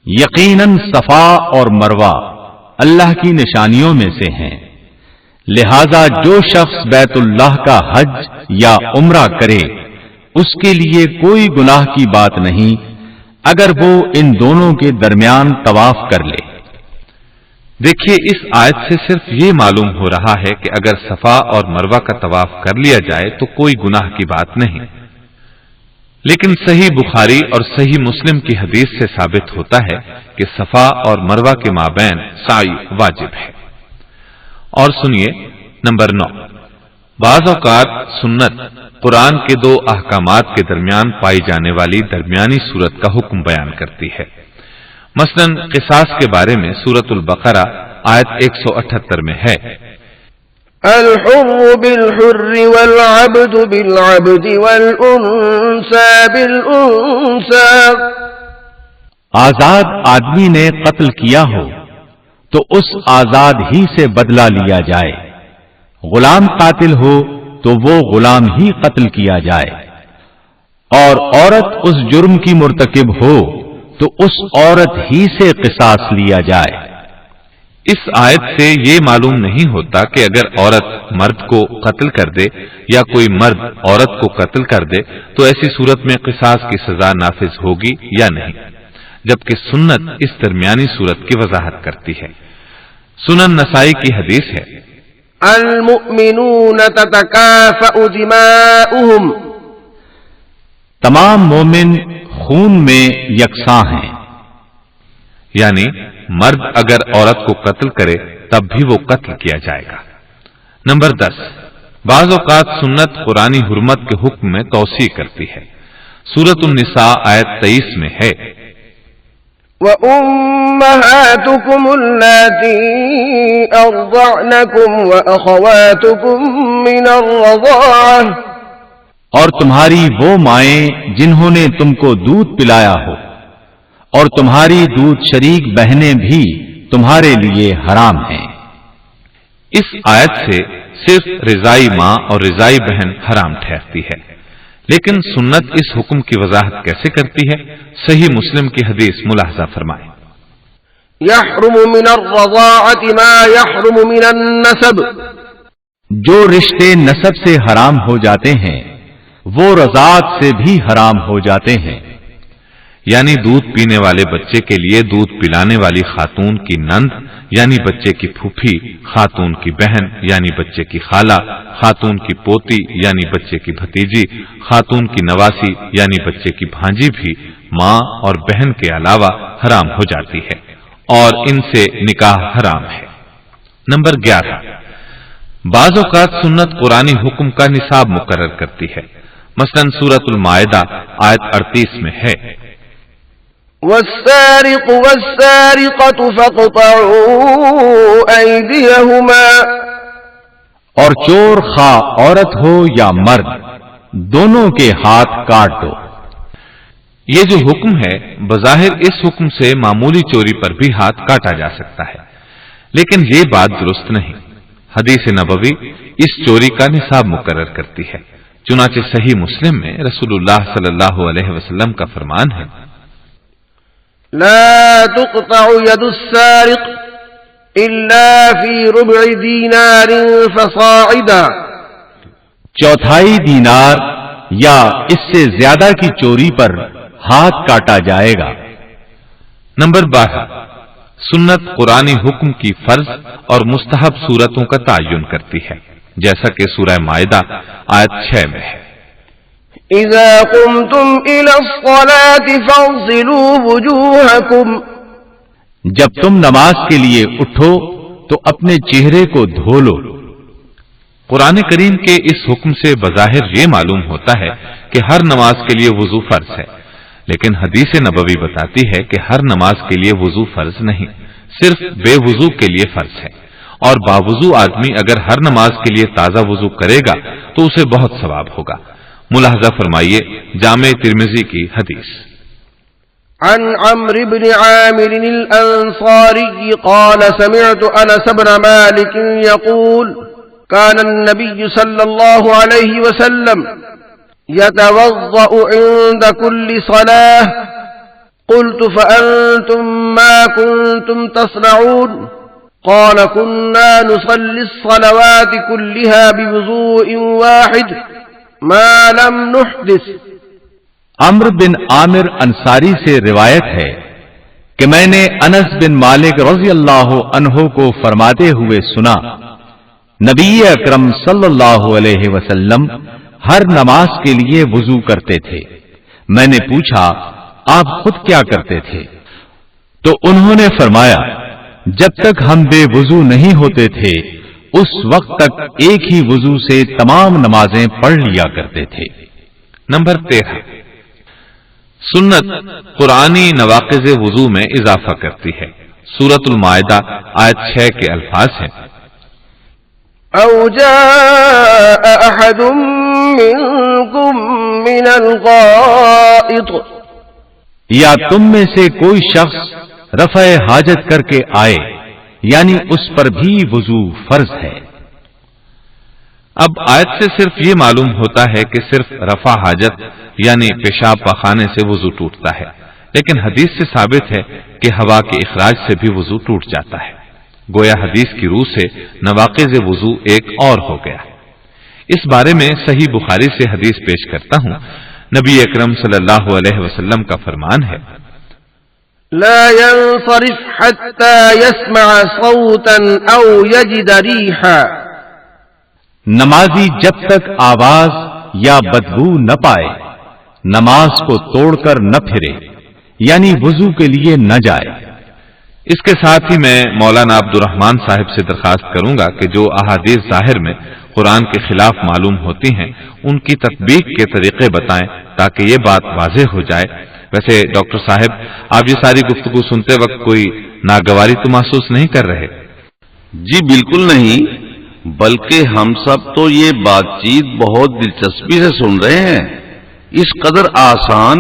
یقیناً صفا اور مروہ اللہ کی نشانیوں میں سے ہیں، لہذا جو شخص بیت اللہ کا حج یا عمرہ کرے اس کے لیے کوئی گناہ کی بات نہیں اگر وہ ان دونوں کے درمیان طواف کر لے۔ دیکھیے اس آیت سے صرف یہ معلوم ہو رہا ہے کہ اگر صفا اور مروہ کا طواف کر لیا جائے تو کوئی گناہ کی بات نہیں، لیکن صحیح بخاری اور صحیح مسلم کی حدیث سے ثابت ہوتا ہے کہ صفا اور مروہ کے مابین سعی واجب ہے۔ اور سنیے نمبر 9، بعض اوقات سنت قرآن کے دو احکامات کے درمیان پائی جانے والی درمیانی صورت کا حکم بیان کرتی ہے۔ مثلاً قصاص کے بارے میں سورۃ البقرہ آیت 178 میں ہے، الحر بالحر والعبد بالعبد والانثى بالانثى، آزاد آدمی نے قتل کیا ہو تو اس آزاد ہی سے بدلہ لیا جائے، غلام قاتل ہو تو وہ غلام ہی قتل کیا جائے، اور عورت اس جرم کی مرتکب ہو تو اس عورت ہی سے قصاص لیا جائے۔ اس آیت سے یہ معلوم نہیں ہوتا کہ اگر عورت مرد کو قتل کر دے یا کوئی مرد عورت کو قتل کر دے تو ایسی صورت میں قصاص کی سزا نافذ ہوگی یا نہیں، جبکہ سنت اس درمیانی صورت کی وضاحت کرتی ہے۔ سنن نسائی کی حدیث ہے، المؤمنون تتکافأ دماؤہم، تمام مومن خون میں یکساں ہیں، یعنی مرد اگر عورت کو قتل کرے تب بھی وہ قتل کیا جائے گا۔ نمبر 10، بعض اوقات سنت قرآنی حرمت کے حکم میں توسیع کرتی ہے۔ سورۃ النساء آیت 23 میں ہے، وَأُمَّهَاتُكُمُ اللَّاتِي أَرْضَعْنَكُمْ وَأَخَوَاتُكُمْ مِنَ الرَّضَاعَةِ، اور تمہاری وہ مائیں جنہوں نے تم کو دودھ پلایا ہو، اور تمہاری دودھ شریک بہنیں بھی تمہارے لیے حرام ہیں۔ اس آیت سے صرف رضائی ماں اور رضائی بہن حرام ٹھہرتی ہے، لیکن سنت اس حکم کی وضاحت کیسے کرتی ہے؟ صحیح مسلم کی حدیث ملاحظہ فرمائیں، يحرم من الرضاعة ما يحرم من النسب، جو رشتے نسب سے حرام ہو جاتے ہیں وہ رضاعت سے بھی حرام ہو جاتے ہیں۔ یعنی دودھ پینے والے بچے کے لیے دودھ پلانے والی خاتون کی نند یعنی بچے کی پھوپھی، خاتون کی بہن یعنی بچے کی خالہ، خاتون کی پوتی یعنی بچے کی بھتیجی، خاتون کی نواسی یعنی بچے کی بھانجی بھی ماں اور بہن کے علاوہ حرام ہو جاتی ہے، اور ان سے نکاح حرام ہے۔ نمبر 11، بعض اوقات سنت قرآنی حکم کا نصاب مقرر کرتی ہے۔ مثلا سورۃ المائدہ آیت 38 میں ہے، والسارق والسارقة فاقطعوا أيديهما، اور چور خواہ عورت ہو یا مرد دونوں کے ہاتھ کاٹ دو۔ یہ جو حکم ہے بظاہر اس حکم سے معمولی چوری پر بھی ہاتھ کاٹا جا سکتا ہے، لیکن یہ بات درست نہیں۔ حدیث نبوی اس چوری کا نصاب مقرر کرتی ہے، چنانچہ صحیح مسلم میں رسول اللہ صلی اللہ علیہ وسلم کا فرمان ہے، لا تقطع يد السارق إلا في ربع دينار فصاعدا، چوتھائی دینار یا اس سے زیادہ کی چوری پر ہاتھ کاٹا جائے گا۔ نمبر 12، سنت قرآنی حکم کی فرض اور مستحب صورتوں کا تعین کرتی ہے، جیسا کہ سورہ مائدہ آیت 6 میں ہے، إذا قمتم إلى الصلاة فاغسلوا وجوهكم، جب تم نماز کے لیے اٹھو تو اپنے چہرے کو دھو لو۔ قرآن کریم کے اس حکم سے بظاہر یہ معلوم ہوتا ہے کہ ہر نماز کے لیے وضو فرض ہے، لیکن حدیث نبوی بتاتی ہے کہ ہر نماز کے لیے وضو فرض نہیں، صرف بے وضو کے لیے فرض ہے، اور باوضو آدمی اگر ہر نماز کے لیے تازہ وضو کرے گا تو اسے بہت ثواب ہوگا۔ ملاحظہ فرمائیے جامع ترمذی کی حدیث، عن عمرو بن عامر الأنصاري قال سمعت أنس بن مالك يقول كان النبي صلى الله عليه وسلم يتوضأ عند كل صلاة، قلت فأنتم ما كنتم تصنعون؟ قال كنا نصلي الصلوات كلها بوضوء واحد ما لم نحدث. عمر بن عامر انصاری سے روایت ہے کہ میں نے انس بن مالک رضی اللہ عنہ کو فرماتے ہوئے سنا، نبی اکرم صلی اللہ علیہ وسلم ہر نماز کے لیے وضو کرتے تھے. میں نے پوچھا آپ خود کیا کرتے تھے؟ تو انہوں نے فرمایا جب تک ہم بے وضو نہیں ہوتے تھے اس وقت تک ایک ہی وضو سے تمام نمازیں پڑھ لیا کرتے تھے. نمبر 13، سنت قرآنی نواقض وضو میں اضافہ کرتی ہے. سورۃ المائدہ آیت 6 کے الفاظ ہیں، او جاء احد منکم من الغائط، یا تم میں سے کوئی شخص رفع حاجت کر کے آئے، یعنی اس پر بھی وضو فرض ہے. اب آیت سے صرف یہ معلوم ہوتا ہے کہ صرف رفع حاجت یعنی پیشاب پخانے سے وضو ٹوٹتا ہے، لیکن حدیث سے ثابت ہے کہ ہوا کے اخراج سے بھی وضو ٹوٹ جاتا ہے. گویا حدیث کی روح سے نواقض وضو ایک اور ہو گیا. اس بارے میں صحیح بخاری سے حدیث پیش کرتا ہوں. نبی اکرم صلی اللہ علیہ وسلم کا فرمان ہے، لا ينصرف حتى يسمع صوتا او يجد ريحا. نمازی جب تک آواز یا بدبو نہ پائے نماز کو توڑ کر نہ پھرے، یعنی وضو کے لیے نہ جائے. اس کے ساتھ ہی میں مولانا عبد الرحمان صاحب سے درخواست کروں گا کہ جو احادیث ظاہر میں قرآن کے خلاف معلوم ہوتی ہیں ان کی تطبیق کے طریقے بتائیں تاکہ یہ بات واضح ہو جائے. ویسے ڈاکٹر صاحب آپ یہ ساری گفتگو سنتے وقت کوئی ناگواری تو محسوس نہیں کر رہے؟ جی بالکل نہیں، بلکہ ہم سب تو یہ بات چیت بہت دلچسپی سے سن رہے ہیں. اس قدر آسان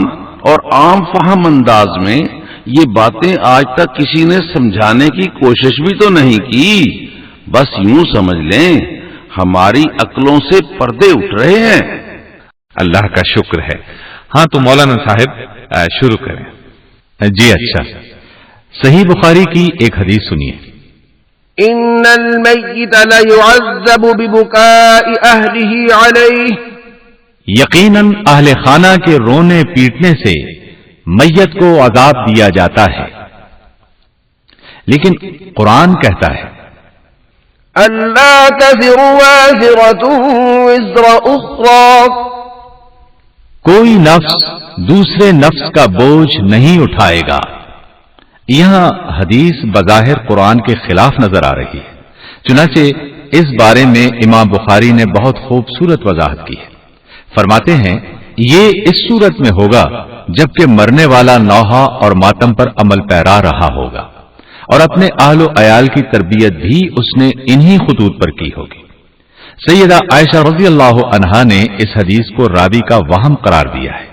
اور عام فہم انداز میں یہ باتیں آج تک کسی نے سمجھانے کی کوشش بھی تو نہیں کی. بس یوں سمجھ لیں ہماری عقلوں سے پردے اٹھ رہے ہیں. اللہ کا شکر ہے. ہاں تو مولانا صاحب شروع کریں. جی اچھا، صحیح بخاری کی ایک حدیث سنیے. ان المیت لیعذب ببکاء اہلہ علیہ، یقیناً اہل خانہ کے رونے پیٹنے سے میت کو عذاب دیا جاتا ہے، لیکن قرآن کہتا ہے الا تزر وازرۃ وزر اخرى، کوئی نفس دوسرے نفس کا بوجھ نہیں اٹھائے گا. یہاں حدیث بظاہر قرآن کے خلاف نظر آ رہی ہے، چنانچہ اس بارے میں امام بخاری نے بہت خوبصورت وضاحت کی ہے. فرماتے ہیں یہ اس صورت میں ہوگا جبکہ مرنے والا نوحہ اور ماتم پر عمل پیرا رہا ہوگا اور اپنے اہل و عیال کی تربیت بھی اس نے انہی خطوط پر کی ہوگی. سیدہ عائشہ رضی اللہ عنہا نے اس حدیث کو راوی کا وہم قرار دیا ہے،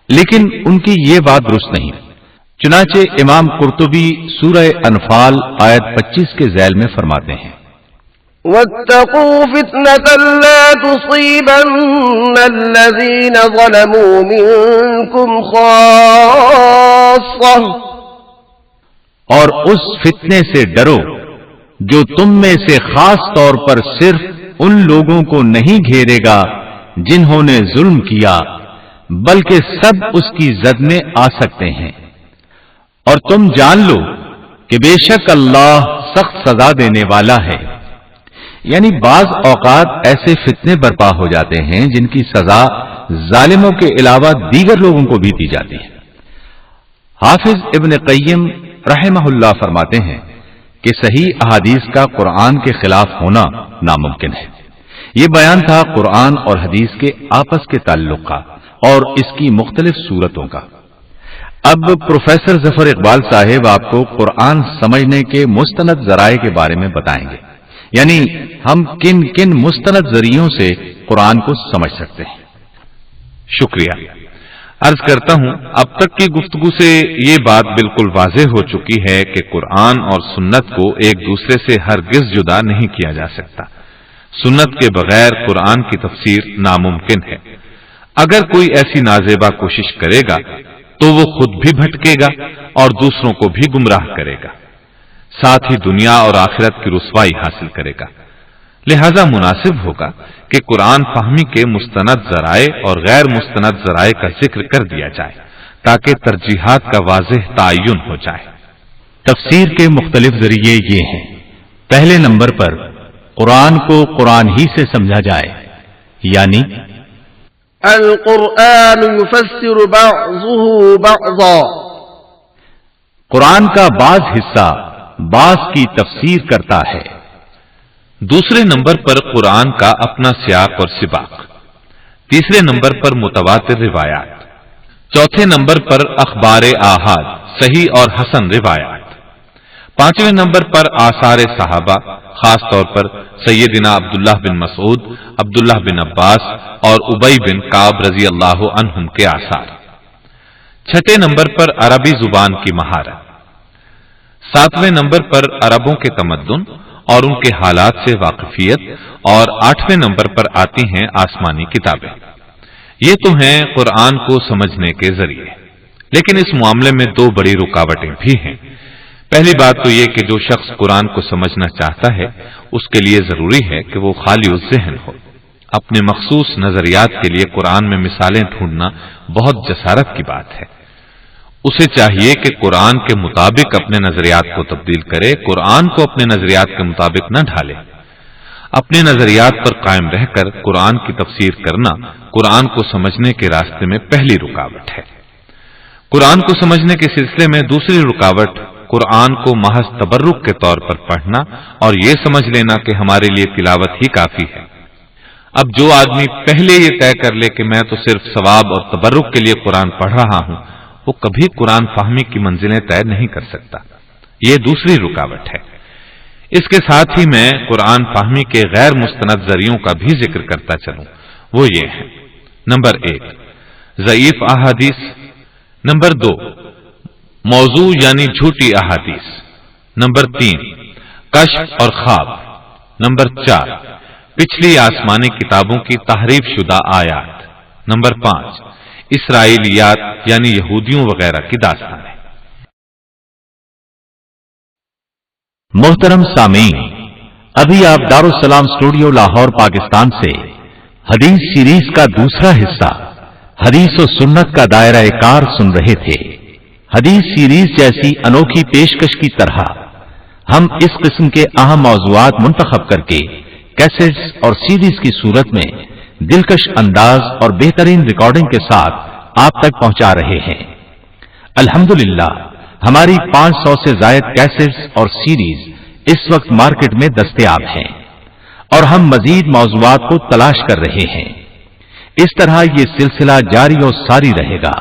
لیکن ان کی یہ بات درست نہیں. چنانچہ امام قرطبی سورہ انفال آیت 25 کے ذیل میں فرماتے ہیں واتقوا فتنة لا تصيبن الذين ظلموا منكم خاصة، اور اس فتنے سے ڈرو جو تم میں سے خاص طور پر صرف ان لوگوں کو نہیں گھیرے گا جنہوں نے ظلم کیا، بلکہ سب اس کی زد میں آ سکتے ہیں. اور تم جان لو کہ بے شک اللہ سخت سزا دینے والا ہے. یعنی بعض اوقات ایسے فتنے برپا ہو جاتے ہیں جن کی سزا ظالموں کے علاوہ دیگر لوگوں کو بھی دی جاتی ہے. حافظ ابن قیم رحمہ اللہ فرماتے ہیں کہ صحیح احادیث کا قرآن کے خلاف ہونا ناممکن ہے. یہ بیان تھا قرآن اور حدیث کے آپس کے تعلق کا اور اس کی مختلف صورتوں کا. اب پروفیسر ظفر اقبال صاحب آپ کو قرآن سمجھنے کے مستند ذرائع کے بارے میں بتائیں گے، یعنی ہم کن کن مستند ذریعوں سے قرآن کو سمجھ سکتے ہیں. شکریہ. عرض کرتا ہوں اب تک کی گفتگو سے یہ بات بالکل واضح ہو چکی ہے کہ قرآن اور سنت کو ایک دوسرے سے ہرگز جدا نہیں کیا جا سکتا. سنت کے بغیر قرآن کی تفسیر ناممکن ہے. اگر کوئی ایسی نازیبا کوشش کرے گا تو وہ خود بھی بھٹکے گا اور دوسروں کو بھی گمراہ کرے گا، ساتھ ہی دنیا اور آخرت کی رسوائی حاصل کرے گا. لہذا مناسب ہوگا کہ قرآن فہمی کے مستند ذرائع اور غیر مستند ذرائع کا ذکر کر دیا جائے تاکہ ترجیحات کا واضح تعین ہو جائے۔ تفسیر کے مختلف ذریعے یہ ہیں۔ پہلے نمبر پر قرآن کو قرآن ہی سے سمجھا جائے، یعنی القرآن يفسر بعضه بعضا، قرآن کا بعض حصہ بعض کی تفسیر کرتا ہے۔ دوسرے نمبر پر قرآن کا اپنا سیاق اور سباق، تیسرے نمبر پر متواتر روایات، چوتھے نمبر پر اخبار آحاد صحیح اور حسن روایات، پانچویں نمبر پر آثار صحابہ، خاص طور پر سیدنا عبداللہ بن مسعود، عبداللہ بن عباس اور ابی بن کعب رضی اللہ عنہم کے آثار، چھٹے نمبر پر عربی زبان کی مہارت، ساتویں نمبر پر عربوں کے تمدن اور ان کے حالات سے واقفیت، اور آٹھویں نمبر پر آتی ہیں آسمانی کتابیں۔ یہ تو ہیں قرآن کو سمجھنے کے ذریعے، لیکن اس معاملے میں دو بڑی رکاوٹیں بھی ہیں۔ پہلی بات تو یہ کہ جو شخص قرآن کو سمجھنا چاہتا ہے اس کے لیے ضروری ہے کہ وہ خالی الذہن ہو۔ اپنے مخصوص نظریات کے لیے قرآن میں مثالیں ڈھونڈنا بہت جسارت کی بات ہے۔ اسے چاہیے کہ قرآن کے مطابق اپنے نظریات کو تبدیل کرے، قرآن کو اپنے نظریات کے مطابق نہ ڈھالے۔ اپنے نظریات پر قائم رہ کر قرآن کی تفسیر کرنا قرآن کو سمجھنے کے راستے میں پہلی رکاوٹ ہے۔ قرآن کو سمجھنے کے سلسلے میں دوسری رکاوٹ قرآن کو محض تبرک کے طور پر پڑھنا اور یہ سمجھ لینا کہ ہمارے لیے تلاوت ہی کافی ہے۔ اب جو آدمی پہلے یہ طے کر لے کہ میں تو صرف ثواب اور تبرک کے لیے قرآن پڑھ رہا ہوں، وہ کبھی قرآن فہمی کی منزلیں طے نہیں کر سکتا۔ یہ دوسری رکاوٹ ہے۔ اس کے ساتھ ہی میں قرآن فہمی کے غیر مستند ذریعوں کا بھی ذکر کرتا چلوں۔ وہ یہ ہے: نمبر 1 ضعیف احادیث، نمبر 2 موضوع یعنی جھوٹی احادیث، نمبر 3 کشف اور خواب، نمبر 4 پچھلی آسمانی کتابوں کی تحریف شدہ آیات، نمبر 5 اسرائیلیات یعنی یہودیوں وغیرہ کی داستانیں۔ محترم سامعین، ابھی آپ دارالسلام اسٹوڈیو لاہور پاکستان سے حدیث سیریز کا دوسرا حصہ حدیث و سنت کا دائرہ کار سن رہے تھے۔ حدیث سیریز جیسی انوکھی پیشکش کی طرح ہم اس قسم کے اہم موضوعات منتخب کر کے کیسٹس اور سیریز کی صورت میں دلکش انداز اور بہترین ریکارڈنگ کے ساتھ آپ تک پہنچا رہے ہیں۔ الحمدللہ ہماری 500 سے زائد کیسٹس اور سیریز اس وقت مارکیٹ میں دستیاب ہیں اور ہم مزید موضوعات کو تلاش کر رہے ہیں۔ اس طرح یہ سلسلہ جاری و ساری رہے گا۔